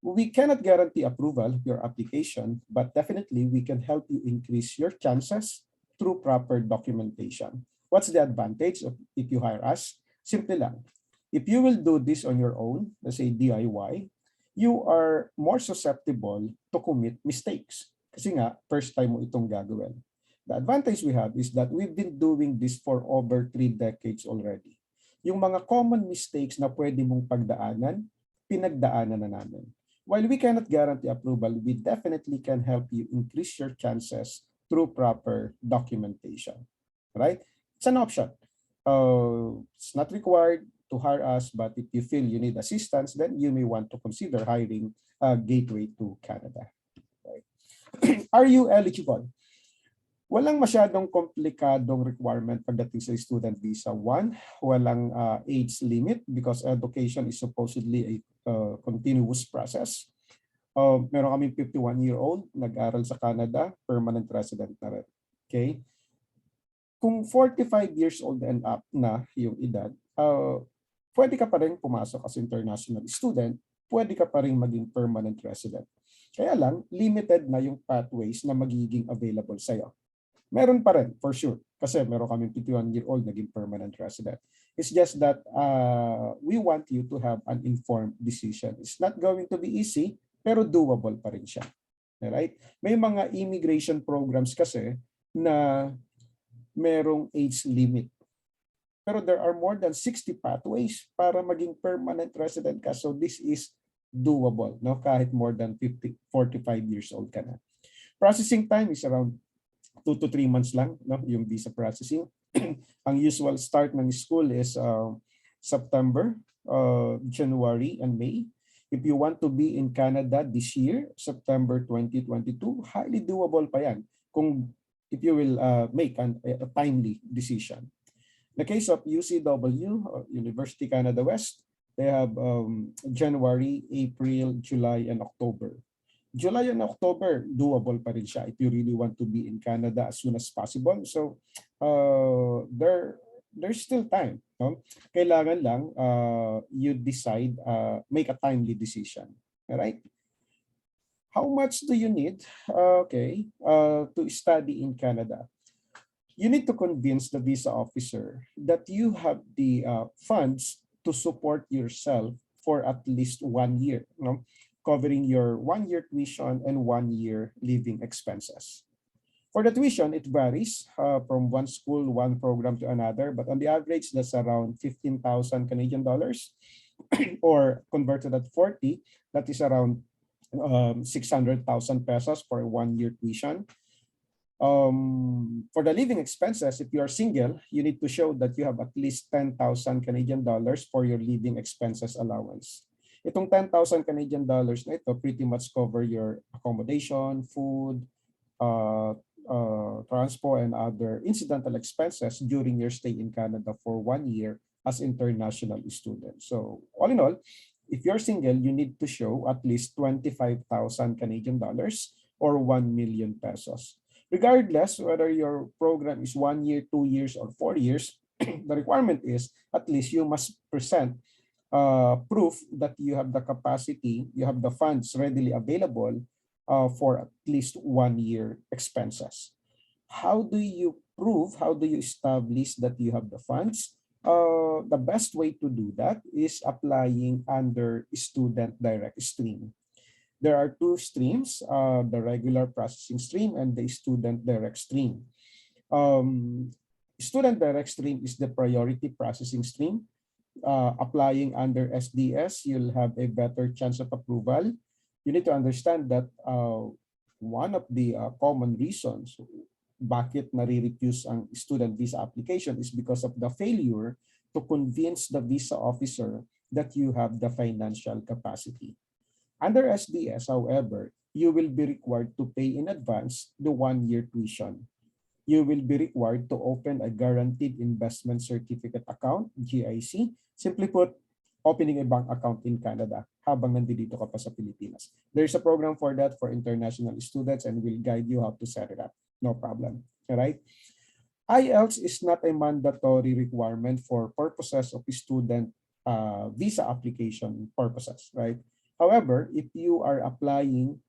We cannot guarantee approval of your application, but definitely we can help you increase your chances through proper documentation. What's the advantage of if you hire us? Simple lang. If you will do this on your own, let's say DIY, you are more susceptible to commit mistakes. Kasi nga, first time mo itong gagawin. The advantage we have is that we've been doing this for over 3 decades already. Yung mga common mistakes na pwede mong pagdaanan, pinagdaanan na namin. While we cannot guarantee approval, we definitely can help you increase your chances through proper documentation. Right? It's an option. It's not required to hire us, but if you feel you need assistance, then you may want to consider hiring a gateway to Canada. Right? Are you eligible? Walang masyadong komplikadong requirement pagdating sa student visa. One, walang age limit because education is supposedly a continuous process. Meron kaming 51-year-old, nag-aral sa Canada, permanent resident na rin. Okay? Kung 45 years old and up na yung edad, pwede ka pa rin pumasok as international student, pwede ka pa rin maging permanent resident. Kaya lang, limited na yung pathways na magiging available sa'yo. Meron pa rin, for sure. Kasi meron kaming 51-year-old naging permanent resident. It's just that we want you to have an informed decision. It's not going to be easy, pero doable pa rin siya. Alright? May mga immigration programs kasi na merong age limit. Pero there are more than 60 pathways para maging permanent resident ka. So this is doable, no? Kahit more than 45 years old ka na. Processing time is around 2 to 3 months lang, no? Yung visa processing. Ang usual start ng school is September, January, and May. If you want to be in Canada this year, September 2022, highly doable pa yan if you will make a timely decision. In the case of UCW, University Canada West, they have January, April, July, and October. July and October, doable pa rin siya if you really want to be in Canada as soon as possible. So there's still time. No? Kailangan lang you decide, make a timely decision. All right? How much do you need to study in Canada? You need to convince the visa officer that you have the funds to support yourself for at least 1 year, covering your 1-year tuition and 1-year living expenses. For the tuition, it varies from one school, one program to another, but on the average, that's around 15,000 Canadian dollars, or converted at 40, that is around 600,000 pesos for a 1-year tuition. For the living expenses, if you are single, you need to show that you have at least 10,000 Canadian dollars for your living expenses allowance. Itong 10,000 Canadian dollars na ito pretty much cover your accommodation, food, transport, and other incidental expenses during your stay in Canada for 1 year as international student. So all in all, if you're single, you need to show at least 25,000 Canadian dollars or 1 million pesos. Regardless whether your program is 1 year, 2 years, or 4 years, the requirement is at least you must present proof that you have the capacity, you have the funds readily available for at least 1 year expenses. How do you prove, how do you establish that you have the funds? The best way to do that is applying under student direct stream. There are 2 streams, the regular processing stream and the student direct stream. Student direct stream is the priority processing stream. Applying under SDS, you'll have a better chance of approval. You need to understand that one of the common reasons bakit nare-refuse ang student visa application is because of the failure to convince the visa officer that you have the financial capacity. Under SDS, however, you will be required to pay in advance the 1-year tuition. You will be required to open a guaranteed investment certificate account, GIC. Simply put, opening a bank account in Canada habang nandito ka pa sa Pilipinas. There's a program for that for international students and we'll guide you how to set it up. No problem. All right? IELTS is not a mandatory requirement for purposes of student visa application purposes, right? However, if you are applying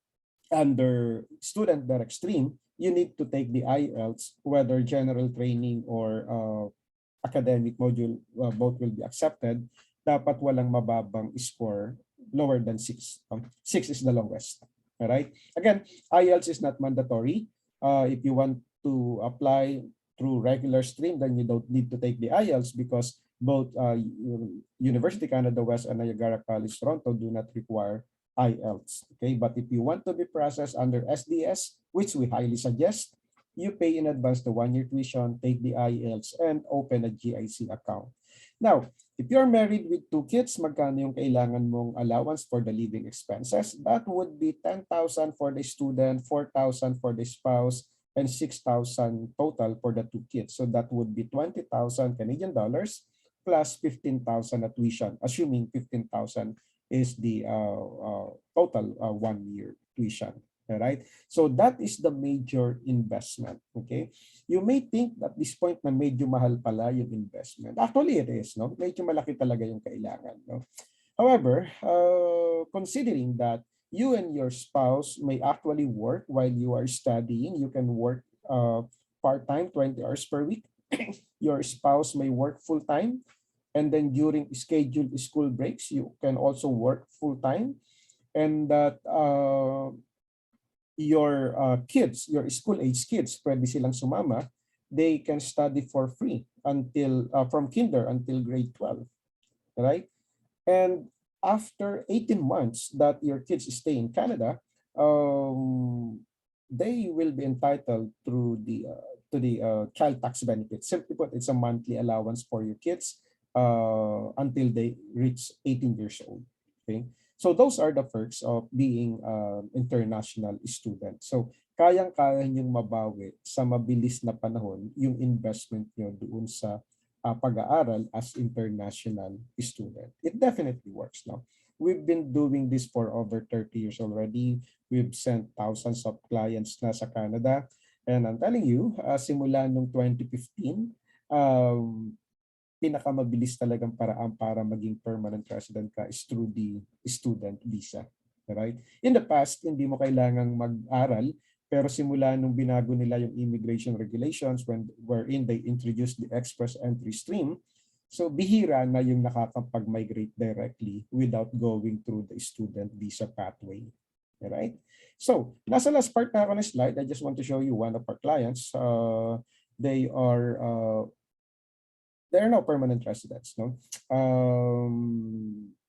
under student direct stream, you need to take the IELTS, whether general training or academic module, both will be accepted. Dapat walang mababang score lower than 6. 6 is the lowest. All right? Again, IELTS is not mandatory. If you want to apply through regular stream, then you don't need to take the IELTS because both University Canada West and Niagara College Toronto do not require IELTS. Okay, but if you want to be processed under SDS, which we highly suggest, you pay in advance the 1-year tuition, take the IELTS, and open a GIC account. Now, if you're married with 2 kids, magkano yung kailangan mong allowance for the living expenses? That would be 10,000 for the student, 4,000 for the spouse, and 6,000 total for the 2 kids. So that would be 20,000 Canadian dollars plus 15,000 at tuition, assuming 15,000 is the total 1-year tuition. All right? So that is the major investment. Okay? You may think at this point na medyo mahal pala yung investment. Actually, it is. No? Medyo malaki talaga yung kailangan. No? However, considering that you and your spouse may actually work while you are studying, you can work part-time, 20 hours per week. Your spouse may work full-time. And then during scheduled school breaks, you can also work full-time. And that your kids, your school-age kids, pwede silang sumama. They can study for free until from kinder until grade 12, right? And after 18 months that your kids stay in Canada, they will be entitled through the to the child tax benefit. Simply put, it's a monthly allowance for your kids until they reach 18 years old. Okay, so those are the perks of being international student. So kayang-kaya niyong mabawi sa mabilis na panahon yung investment niyo doon sa pag-aaral as international student. It definitely works now. We've been doing this for over 30 years already. We've sent thousands of clients na sa Canada. And I'm telling you, simula nung 2015, pinakamabilis talagang paraan para maging permanent resident ka is through the student visa. Right? In the past, hindi mo kailangang mag-aral, pero simula nung binago nila yung immigration regulations wherein they introduced the express entry stream, so bihira na yung nakakapag-migrate directly without going through the student visa pathway. Right? So, nasa last part na ako ng slide, I just want to show you one of our clients. They are now permanent residents. No?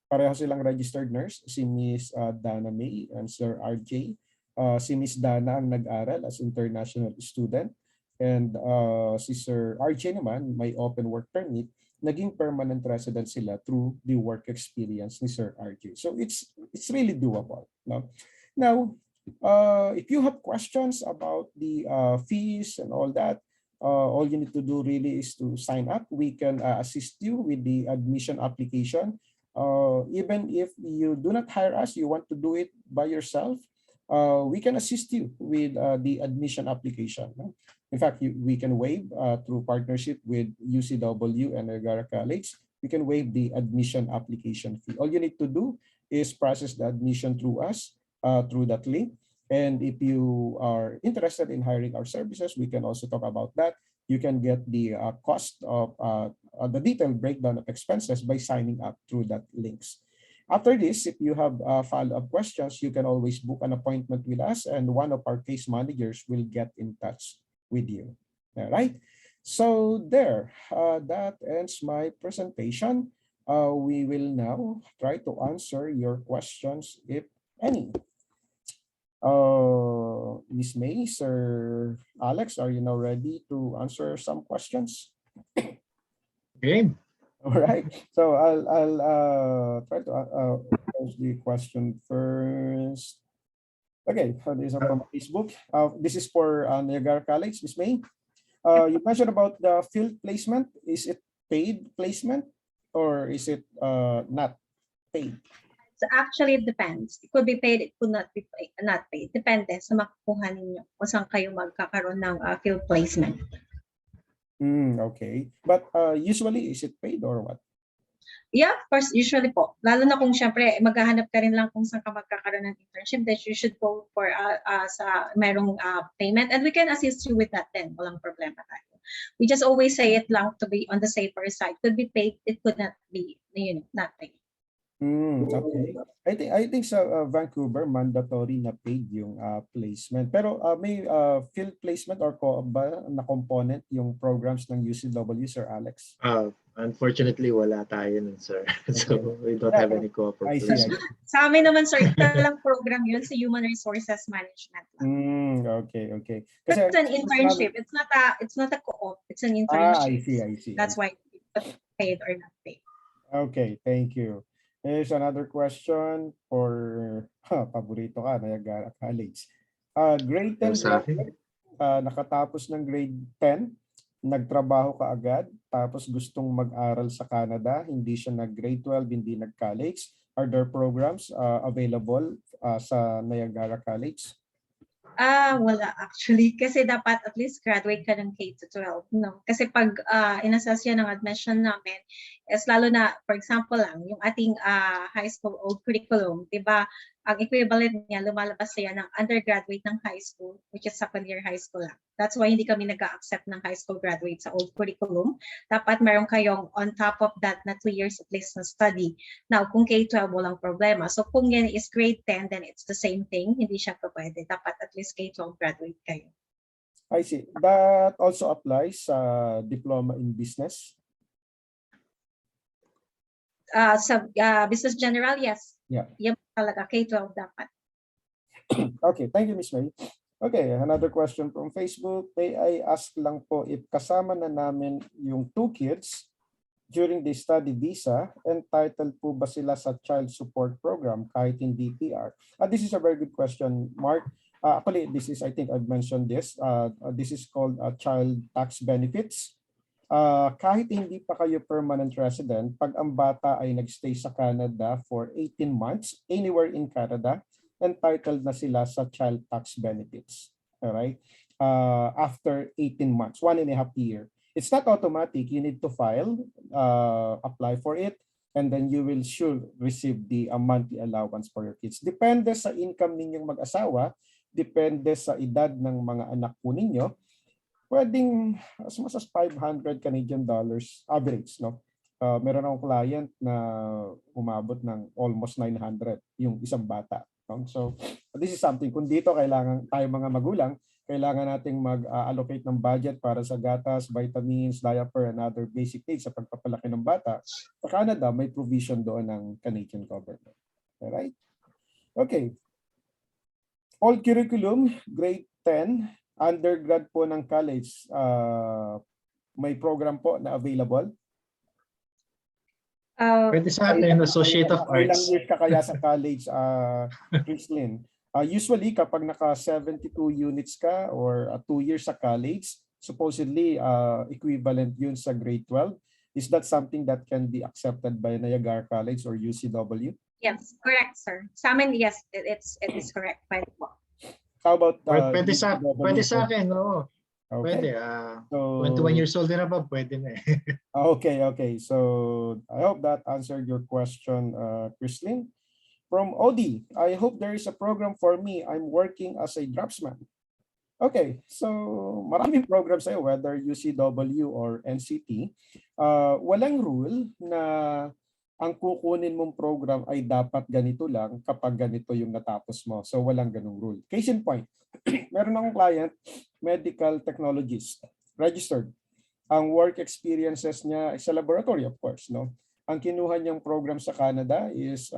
Pareho silang registered nurse, si Miss Dana May and Sir RJ. Si Miss Dana ang nag-aral as international student, and si Sir RJ naman may open work permit, naging permanent resident sila through the work experience ni Sir RJ. So it's really doable. No? Now, if you have questions about the fees and all that, all you need to do really is to sign up. We can assist you with the admission application. Even if you do not hire us, you want to do it by yourself, we can assist you with the admission application. In fact, we can waive through partnership with UCW and Niagara College. We can waive the admission application fee. All you need to do is process the admission through us, through that link. And if you are interested in hiring our services, we can also talk about that. You can get the cost of the detailed breakdown of expenses by signing up through that links. After this, if you have follow-up questions, you can always book an appointment with us and one of our case managers will get in touch with you. All right. So there, that ends my presentation. We will now try to answer your questions, if any. Ms. May, Sir Alex, are you now ready to answer some questions? Game. All right. So I'll try to pose the question first. Okay, so this is from Facebook. This is for Niagara College, Ms. May. You mentioned about the field placement. Is it paid placement or is it not paid? So actually, it depends. It could be paid, it could not be paid, not paid. Depende sa makukuha ninyo kung saan kayo magkakaroon ng field placement. Okay. But usually, is it paid or what? Yeah, of course, usually po. Lalo na kung syempre, maghahanap ka rin lang kung saan ka magkakaroon ng internship, that you should go for sa merong payment. And we can assist you with that then. Walang problema tayo. We just always say it lang to be on the safer side. Could be paid, it could not be, not paid. Okay. I think sa Vancouver, mandatory na paid yung placement. Pero may field placement or co-op ba na component yung programs ng UCW, Sir Alex? Unfortunately, wala tayo nun, sir. So we don't have any co-op. I see. Sa amin naman, sir, ito lang program yun sa Human Resources Management. Okay. Kasi it's an internship. It's not a co-op. It's an internship. I see. That's why it's paid or not paid. Okay, thank you. Here's another question for paborito ka, Niagara College. Grade 10 graduate, nakatapos ng grade 10, nagtrabaho ka agad, tapos gustong mag-aral sa Canada, hindi siya nag-grade 12, hindi nag-college. Are there programs available sa Niagara College? Wala actually. Kasi dapat at least graduate ka ng K-12. No? Kasi pag inassess yan ng admission namin, is lalo na, for example lang, yung ating high school old curriculum, di ba? ang equivalent niya, lumalabas siya ng undergraduate ng high school, which is second year high school lang. That's why hindi kami nag-accept ng high school graduate sa old curriculum. Dapat meron kayong on top of that na 2 years at least na study. Now, kung K-12, walang problema. So kung yan is grade 10, then it's the same thing. Hindi siya pwede. Dapat at least K-12 graduate kayo. I see. That also applies sa diploma in business. Sa business general, yes. Yeah. Yan talaga, K-12 dapat. Okay, thank you, Ms. May. Okay, another question from Facebook. May I ask lang po if kasama na namin yung 2 kids during the study visa, entitled po ba sila sa child support program kahit hindi PR? This is a very good question, Mark. Actually, this is, I think I've mentioned this. This is called child tax benefits. Kahit hindi pa kayo permanent resident, pag ang bata ay nagstay sa Canada for 18 months, anywhere in Canada, entitled na sila sa child tax benefits. Alright? After 18 months, 1.5 years. It's not automatic. You need to file, apply for it, and then you will sure receive the monthly allowance for your kids. Depende sa income ninyong mag-asawa, depende sa edad ng mga anak po ninyo, pwedeng as much as 500 Canadian dollars average, no? Meron akong client na umabot ng almost 900 yung isang bata. No? So this is something, kung dito kailangan tayo mga magulang, kailangan nating mag-allocate ng budget para sa gatas, vitamins, diaper, and other basic needs sa pagpapalaki ng bata. Sa Canada, may provision doon ng Canadian government. Alright? Okay. All curriculum, grade 10, undergrad po ng college, may program po na available. Pwede sa akin, Associate of Ilang Arts. years ka kaya sa college, Chrislyn? Usually, kapag naka 72 units ka or 2 years sa college, supposedly equivalent yun sa grade 12. Is that something that can be accepted by Niagara College or UCW? Yes, correct, sir. Sa amin, yes, it is correct. Pwede po. How about Pwede sa akin, oo. Okay. Pwede. So, 21 years old na ba? Pwede na eh. Okay. So I hope that answered your question, Chrislyn. From Odi, I hope there is a program for me. I'm working as a draftsman. Okay, so maraming programs sa'yo, whether UCW or NCT. Walang rule na ang kukunin mong program ay dapat ganito lang kapag ganito yung natapos mo. So walang ganung rule. Case in point, meron akong client, medical technologist, registered. Ang work experiences niya is sa laboratory, of course, no? Ang kinuha niyang program sa Canada is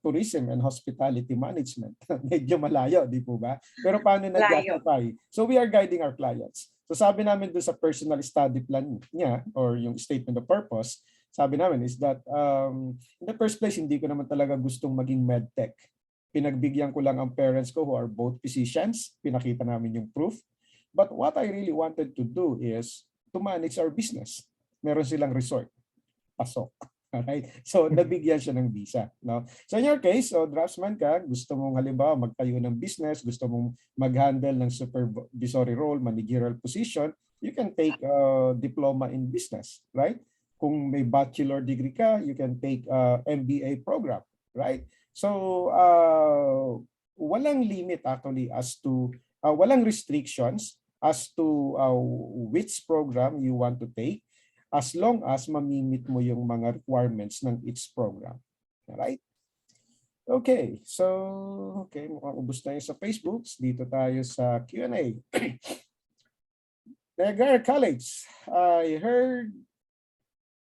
tourism and hospitality management. Medyo malayo, di po ba? Pero paano na-justify? So we are guiding our clients. So sabi namin doon sa personal study plan niya or yung statement of purpose, sabi namin is that in the first place, hindi ko naman talaga gustong maging medtech. Pinagbigyan ko lang ang parents ko who are both physicians. Pinakita namin yung proof. But what I really wanted to do is to manage our business. Meron silang resort. Pasok. Alright? So, nabigyan siya ng visa. No? So, in your case, so draftsman ka, gusto mong halimbawa magtayo ng business, gusto mong mag-handle ng supervisory role, managerial position, you can take a diploma in business. Right? Kung may bachelor degree ka, you can take MBA program. Right? So, walang limit actually as to, walang restrictions as to which program you want to take, as long as mamimit mo yung mga requirements ng each program. Alright? Okay, so, mukhang ubos na yun sa Facebook. Dito tayo sa Q&A. Niagara College, I heard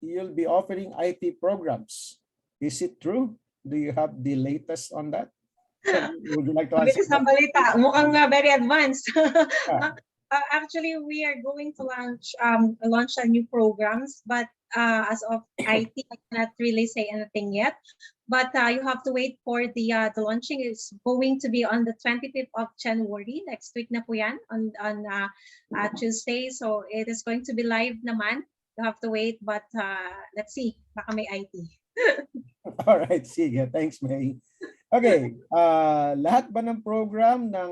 you'll be offering IT programs. Is it true? Do you have the latest on that? Would you like to answer? Mabilis ang balita. Mukhang very advanced. Actually, we are going to launch new programs, but as of IT, I cannot really say anything yet. But you have to wait for the launching. It's going to be on the 25th of January. Next week na po yan, on Tuesday. So it is going to be live naman. You have to wait, but let's see. Baka may IT. All right, sige. Thanks, May. Okay, lahat ba ng program ng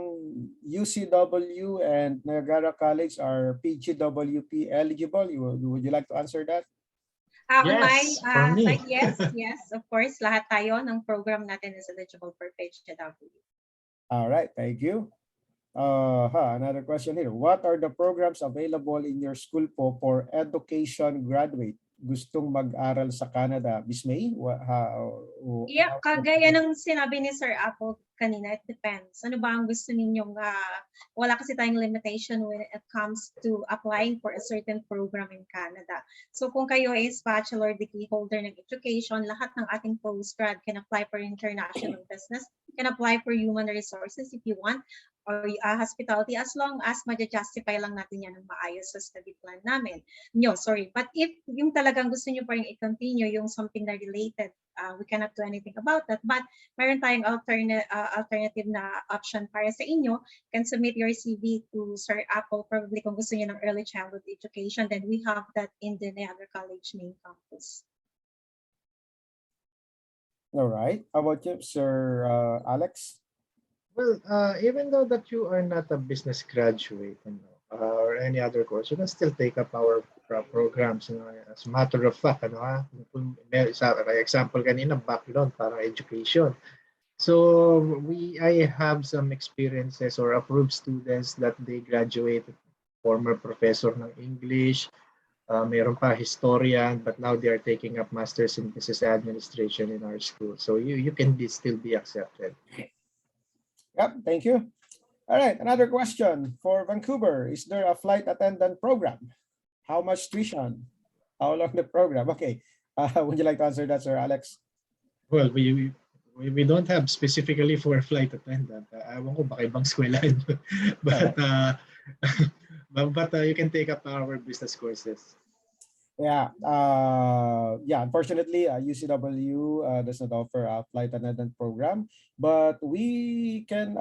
UCW and Niagara College are PGWP eligible? Would you like to answer that? On my Yes, for me. side, yes, yes, of course, lahat tayo ng program natin is eligible for PHW. All right, thank you. Another question here. What are the programs available in your school po for education graduate? Gustong mag-aral sa Canada, Miss May? Yeah, kagaya ng sinabi ni Sir Apple kanina, it depends. Ano ba ang gusto ninyong, wala kasi tayong limitation when it comes to applying for a certain program in Canada. So kung kayo is bachelor degree holder ng education, lahat ng ating postgrad can apply for international business, can apply for human resources if you want, or hospitality, as long as ma-justify lang natin yan ng maayos sa study plan namin. But if yung talagang gusto nyo pa rin i-continue yung something na related, we cannot do anything about that. But meron tayong alternative na option para sa inyo. Can submit your CV to Sir Apple, probably kung gusto niyo ng early childhood education, then we have that in the Niagara College main campus. All right. How about you, Sir Alex? Well, even though that you are not a business graduate, or any other course, you can still take up our programs. As a matter of fact, sa example kanina, background para education. So I have some experiences or approved students that they graduated, former professor ng English, mayroon pa historian, but now they are taking up masters in business administration in our school. So you can still be accepted. Yep, thank you. All right, another question. For Vancouver, is there a flight attendant program? How much tuition? How long the program? Okay. Would you like to answer that, Sir Alex? Well, we don't have specifically for flight attendant. Ewan ko baka ibang eskwelahan. But you can take up our business courses. Yeah. Unfortunately, UCW does not offer a flight attendant program, but we can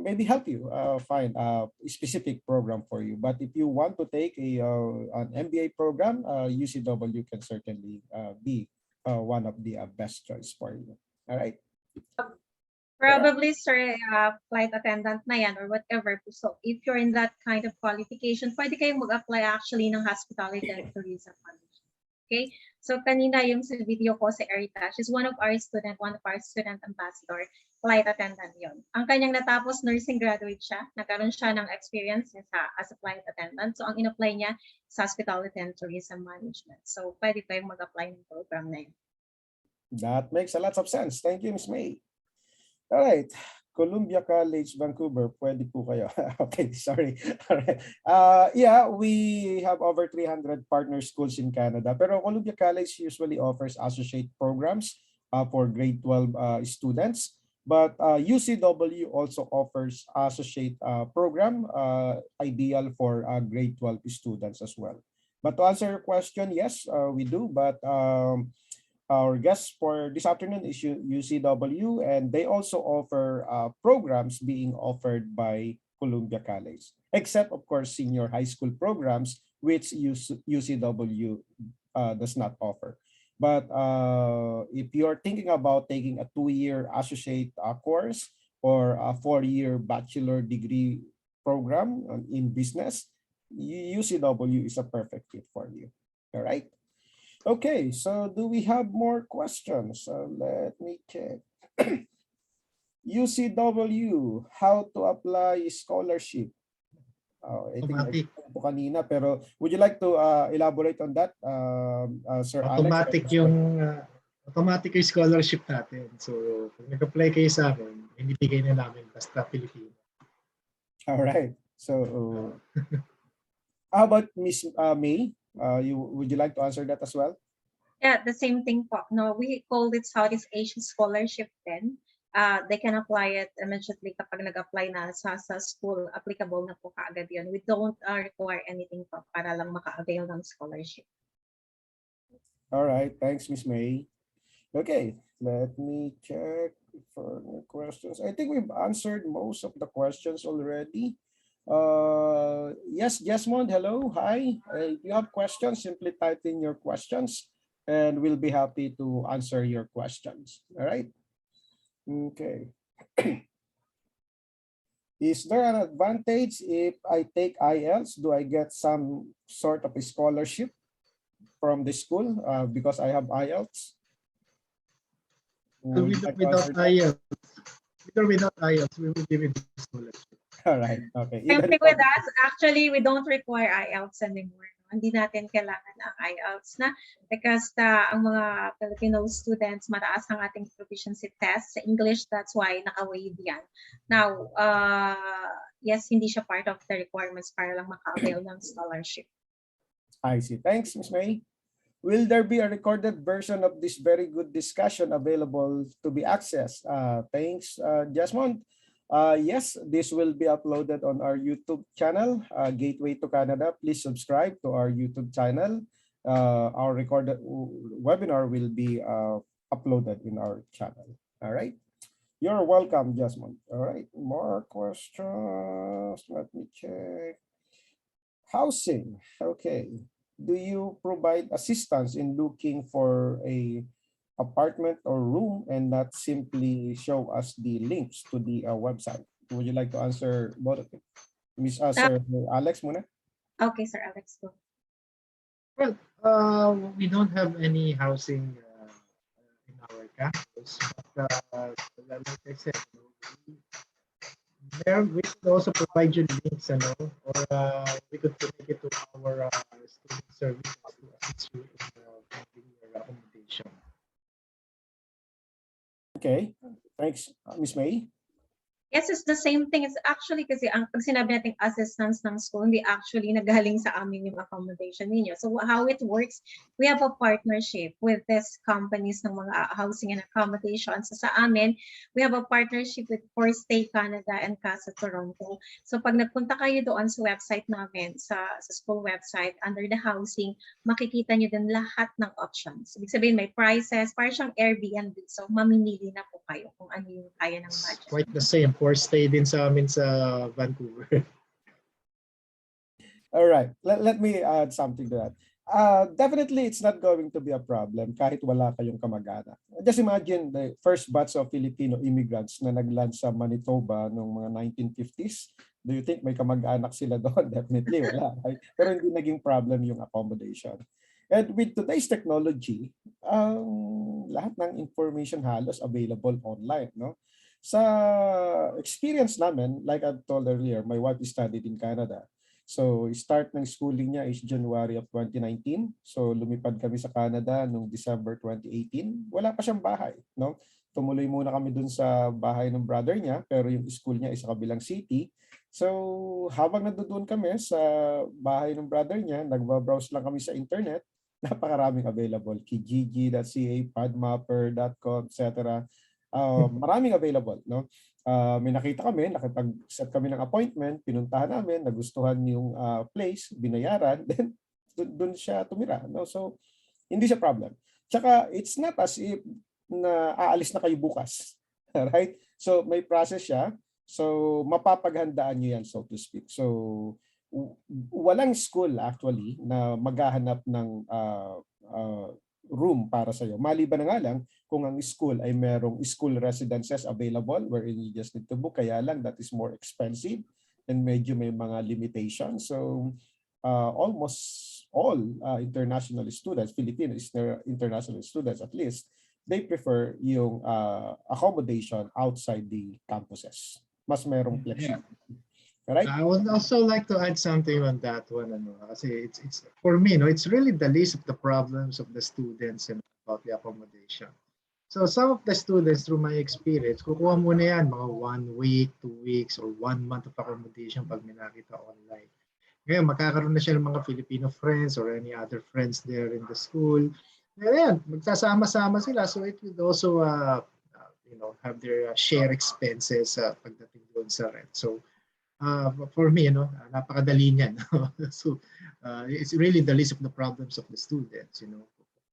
maybe help you find a specific program for you. But if you want to take an MBA program, UCW can certainly be one of the best choice for you. All right. Probably, sir, flight attendant na yan or whatever. So if you're in that kind of qualification, pwede kayong mag-apply actually ng hospitality and tourism management. Okay? So kanina yung sa video ko si Erita, she's one of our student ambassador, flight attendant yon. Ang kanyang natapos, nursing graduate siya. Nagkaroon siya ng experience as a flight attendant. So ang in-apply niya sa hospitality and tourism management. So pwede kayong mag-apply ng program na yun. That makes a lot of sense. Thank you, Ms. May. All right. Columbia College, Vancouver, pwede po kayo. Okay, sorry. All right. We have over 300 partner schools in Canada, pero Columbia College usually offers associate programs for grade 12 students. But UCW also offers associate program ideal for grade 12 students as well. But to answer your question, yes, we do. But our guest for this afternoon is UCW, and they also offer programs being offered by Columbia College, except of course senior high school programs, which UCW does not offer. But if you're thinking about taking a 2-year associate course or a 4-year bachelor degree program in business, UCW is a perfect fit for you. All right. Okay, so do we have more questions? Let me check. UCW, how to apply scholarship? I think I po kanina, pero would you like to elaborate on that, Sir Automatic Alex? Automatic yung scholarship natin. So, kung nag-apply kayo sa amin, inibigay na namin basta Pilipino. All right. So, how about Miss May? Would you like to answer that as well? Yeah, the same thing po. No, we called it Southeast Asian Scholarship then. They can apply it immediately kapag nag-apply na sa school, applicable na po kaagad yun. We don't require anything po para lang maka-avail ng scholarship. All right, thanks, Miss May. Okay, let me check for more questions. I think we've answered most of the questions already. Yes, Jesmond, hello, hi. If you have questions, simply type in your questions and we'll be happy to answer your questions. All right. Okay. Is there an advantage if I take IELTS? Do I get some sort of a scholarship from the school because I have IELTS? Would you With, like to without answer that? IELTS, with or without IELTS, we will give it the scholarship. All right. Okay. Even Siyempre with us, actually, we don't require IELTS anymore. No? Hindi natin kailangan ang IELTS na because ang mga Filipino students, mataas ang ating proficiency test sa English. That's why naka-waive yan. Now, yes, hindi siya part of the requirements para lang maka-avail ng scholarship. I see. Thanks, Ms. May. Will there be a recorded version of this very good discussion available to be accessed? Thanks, Jasmine. Yes, this will be uploaded on our YouTube channel, Gateway to Canada. Please subscribe to our YouTube channel. Our recorded webinar will be uploaded in our channel. All right. You're welcome, Jasmine. All right. More questions. Let me check. Housing. Okay. Do you provide assistance in looking for a apartment or room and not simply show us the links to the website? Would you like to answer both of it? Miss Sir Alex muna? Okay, Sir Alex. Go. Well, we don't have any housing in our campus, but like I said, there we could also provide you links, or we could connect it to our student services to assist you in finding your accommodation. Okay. Thanks, Miss May. Yes, it's the same thing. It's actually kasi ang pag sinabi natin assistance ng school, hindi actually nagaling sa amin yung accommodation ninyo. So how it works, we have a partnership with these companies ng mga housing and accommodation. So sa amin, we have a partnership with For Stay Canada and Casa Toronto. So pag nagpunta kayo doon sa website namin, sa school website, under the housing, makikita nyo din lahat ng options. Ibig sabihin may prices, parang siyang Airbnb. So mamimili na po kayo kung ano yung kaya ng budget. Quite the same. For stay din sa amin sa Vancouver. All right. Let me add something to that. Definitely, it's not going to be a problem kahit wala kayong kamag-anak. Just imagine the first batch of Filipino immigrants na nagland sa Manitoba noong mga 1950s. Do you think may kamag-anak sila doon? Definitely wala. Right? Pero hindi naging problem yung accommodation. And with today's technology, lahat ng information halos available online, no? Sa experience namin, like I told earlier, my wife studied in Canada. So, start ng schooling niya is January of 2019. So, lumipad kami sa Canada noong December 2018. Wala pa siyang bahay, no? Tumuloy muna kami dun sa bahay ng brother niya, pero yung school niya is sa kabilang city. So, habang nandoon kami sa bahay ng brother niya, nagba-browse lang kami sa internet. Napakaraming available. Kijiji.ca, padmapper.com, etc. Maraming available, no? May nakita kami, nakipag-set kami ng appointment, pinuntahan namin, nagustuhan yung place, binayaran, then doon siya tumira, no? So hindi siya problem. Tsaka it's not as if na aalis na kayo bukas. Right? So may process siya. So mapapaghandaan niyo yan, so to speak. So walang school actually na maghahanap ng room para sa iyo. Maliban na nga lang kung ang school ay merong school residences available wherein you just need to book, kaya lang that is more expensive and medyo may mga limitations. So almost all international students, Filipino international students at least, they prefer yung accommodation outside the campuses. Mas merong flexibility. Right? I would also like to add something on that one. Kasi it's for me, it's really the least of the problems of the students about the accommodation. So some of the students, through my experience, kukuha muna yan mga 1 week, 2 weeks, or 1 month of accommodation pag may nakita online. Ngayon, makakaroon na siya ng mga Filipino friends or any other friends there in the school. Ngayon, magsasama-sama sila. So it would also have their share expenses pagdating doon sa rent. So for me, napakadali niyan. So it's really the least of the problems of the students.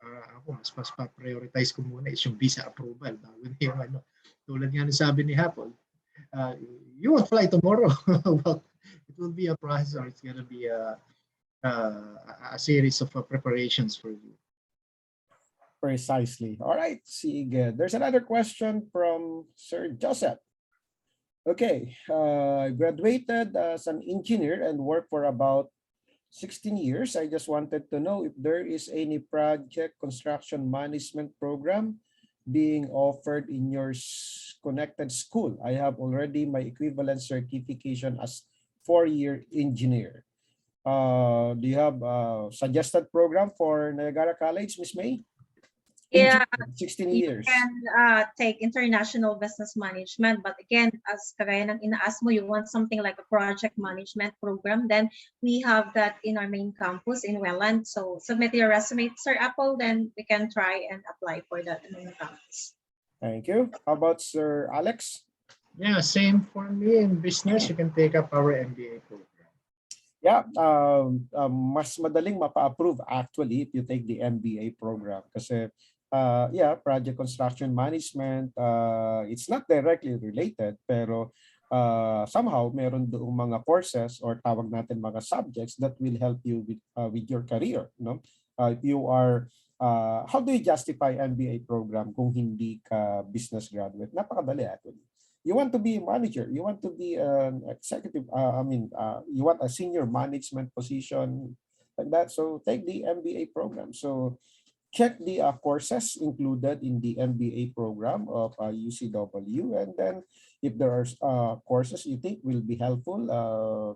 Ako mas pa-prioritize ko muna is yung visa approval bago na yung tulad nga ng sabi ni Hapol, you won't fly tomorrow. Well, it will be a process, or it's gonna be a series of preparations for you. Precisely. All right, sige. There's another question from Sir Joseph. Okay, graduated as an engineer and worked for about 16 years. I just wanted to know if there is any project construction management program being offered in your connected school. I have already my equivalent certification as 4-year engineer. Do you have a suggested program for Niagara College, Miss May? Yeah, 16 you years. can take international business management, but again, as kagaya ng inaas mo, you want something like a project management program, then we have that in our main campus in Welland. So submit your resume to Sir Apple, then we can try and apply for that in main campus. Thank you. How about Sir Alex? Yeah, same for me in business. You can take up our MBA program. Yeah, mas madaling mapa-approve actually if you take the MBA program kasi yeah, project construction management, it's not directly related pero somehow meron doong mga courses or tawag natin mga subjects that will help you with your career, no? If you are how do you justify MBA program kung hindi ka business graduate? Napakadali actually. You want to be a manager, you want to be an executive, you want a senior management position like that. So take the MBA program. So check the courses included in the MBA program of UCW. And then if there are courses you think will be helpful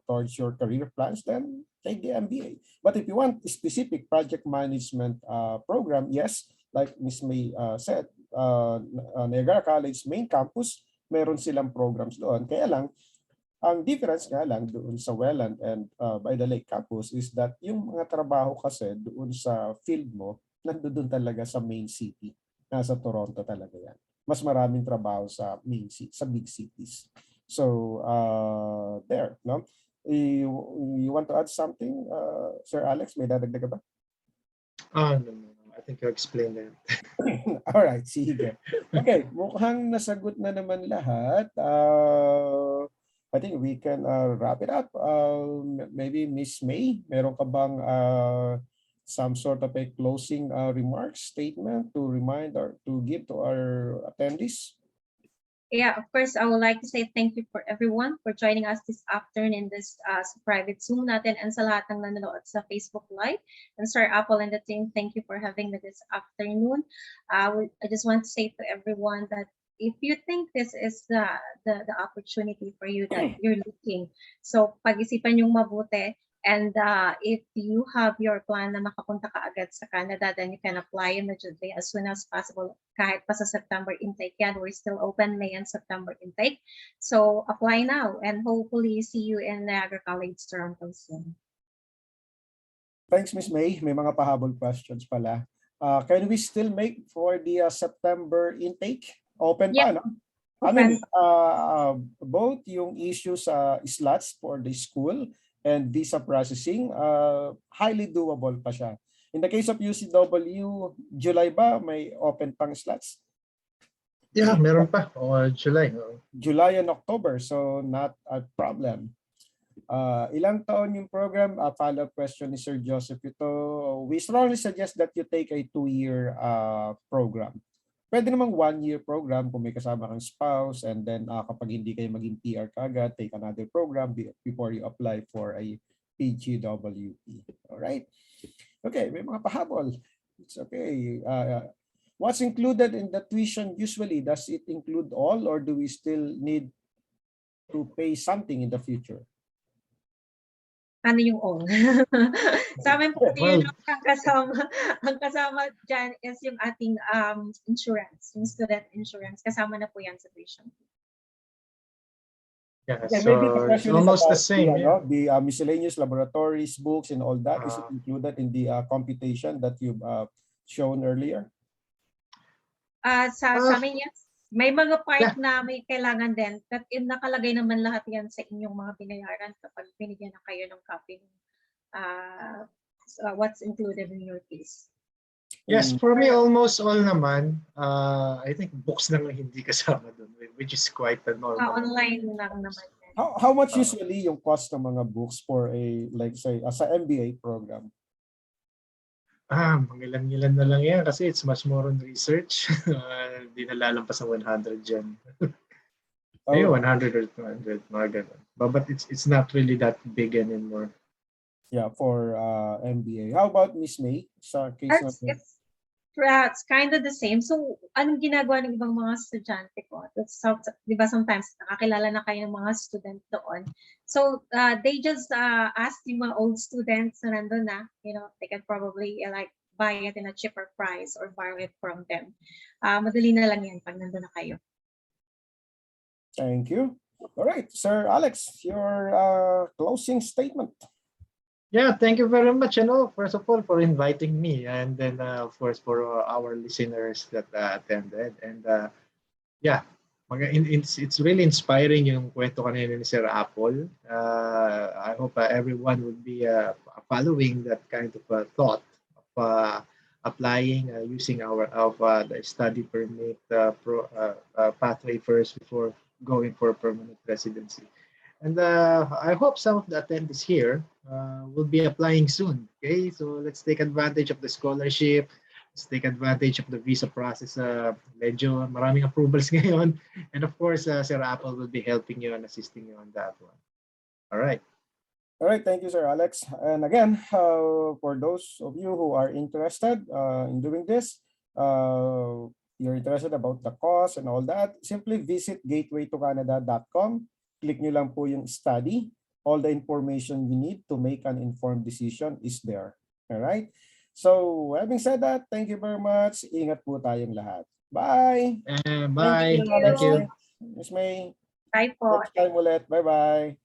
towards your career plans, then take the MBA. But if you want a specific project management program, yes, like Ms. May said, Niagara College main campus, meron silang programs doon. Kaya lang, ang difference nga lang doon sa Welland and by the Lake campus is that yung mga trabaho kasi doon sa field mo, nandoon talaga sa main city. Nasa Toronto talaga yan. Mas maraming trabaho sa main city, sa big cities. So, there, no? You want to add something, Sir Alex? May dadagdag ka ba? No. I think you explained that. All right, sige. Okay, mukhang nasagot na naman lahat. I think we can wrap it up. Maybe Miss May, meron ka bang some sort of a closing remarks statement to remind or to give to our attendees? Yeah, of course, I would like to say thank you for everyone for joining us this afternoon in this private Zoom natin and sa lahat ng nanonood sa Facebook Live. And Sir Apple and the team, thank you for having me this afternoon. I just want to say to everyone that if you think this is the opportunity for you that you're looking, so pag-isipan yung mabuti. And if you have your plan na makapunta ka agad sa Canada, then you can apply immediately as soon as possible. Kahit pa sa September intake yan, we're still open May and September intake. So apply now and hopefully see you in Niagara College, Toronto soon. Thanks, Miss May. May mga pahabol questions pala. Can we still make for the September intake? Open pa, no? I mean, both yung issues sa slots for the school and visa processing, highly doable pa siya. In the case of UCW, July ba may open pang slots? Yeah, meron pa. July. July and October, so not a problem. Ilang taon yung program? Follow-up question ni Sir Joseph ito. We strongly suggest that you take a 2-year program. Pwede namang 1-year program kung may kasama kang spouse, and then kapag hindi kayo maging PR kagad, take another program before you apply for a PGWP. Alright? Okay, may mga pahabol. It's okay. What's included in the tuition usually? Does it include all or do we still need to pay something in the future? Ano yung all? Sa amin po, yun ang kasama dyan is yung ating insurance, yung student insurance. Kasama na po yan sa tuition. Yeah, Yeah, so maybe the question is almost about the same. the miscellaneous laboratories, books, and all that. Is it included in the computation that you've shown earlier? Sa amin, yes. May mga part na may kailangan din. But nakalagay naman lahat yan sa inyong mga binayaran kapag binigyan na kayo ng copy what's included in your case. Yes, for me, almost all naman. I think books lang hindi kasama doon, which is quite a normal. Online lang naman. How much usually yung cost ng mga books for a, like say, as a MBA program? Mangilan-ngilan na lang yan kasi it's much more on research. Hindi na lalampas ng 100 dyan. Ayun, 100 or 200, mga ganun. But it's not really that big anymore. Yeah, for MBA. How about Miss May? Sa case natin. It's kind of the same. So, anong ginagawa ng ibang mga estudyante ko? So, di ba sometimes nakakilala na kayo ng mga student doon. So, they just ask yung mga old students na nandun na, they can probably like buy it in a cheaper price or borrow it from them. Madali na lang yan pag nandun na kayo. Thank you. All right, Sir Alex, your closing statement. Yeah, thank you very much, first of all, for inviting me, and then, of course, for our listeners that attended. And yeah, it's really inspiring yung kwento kanina ni Sir Apple. I hope everyone would be following that kind of thought of applying using the study permit pathway first before going for permanent residency. And I hope some of the attendees here will be applying soon. Okay, so let's take advantage of the scholarship. Let's take advantage of the visa process. Medyo maraming approvals ngayon. And of course, Sir Apple will be helping you and assisting you on that one. All right. All right, thank you, Sir Alex. And again, for those of you who are interested in doing this, you're interested about the cost and all that, simply visit gatewaytocanada.com. Click nyo lang po yung study. All the information you need to make an informed decision is there. All right? So, having said that, thank you very much. Ingat po tayong lahat. Bye! Bye. Thank you, Alex. Thank you. Miss May. Bye po. Next time ulit. Bye-bye.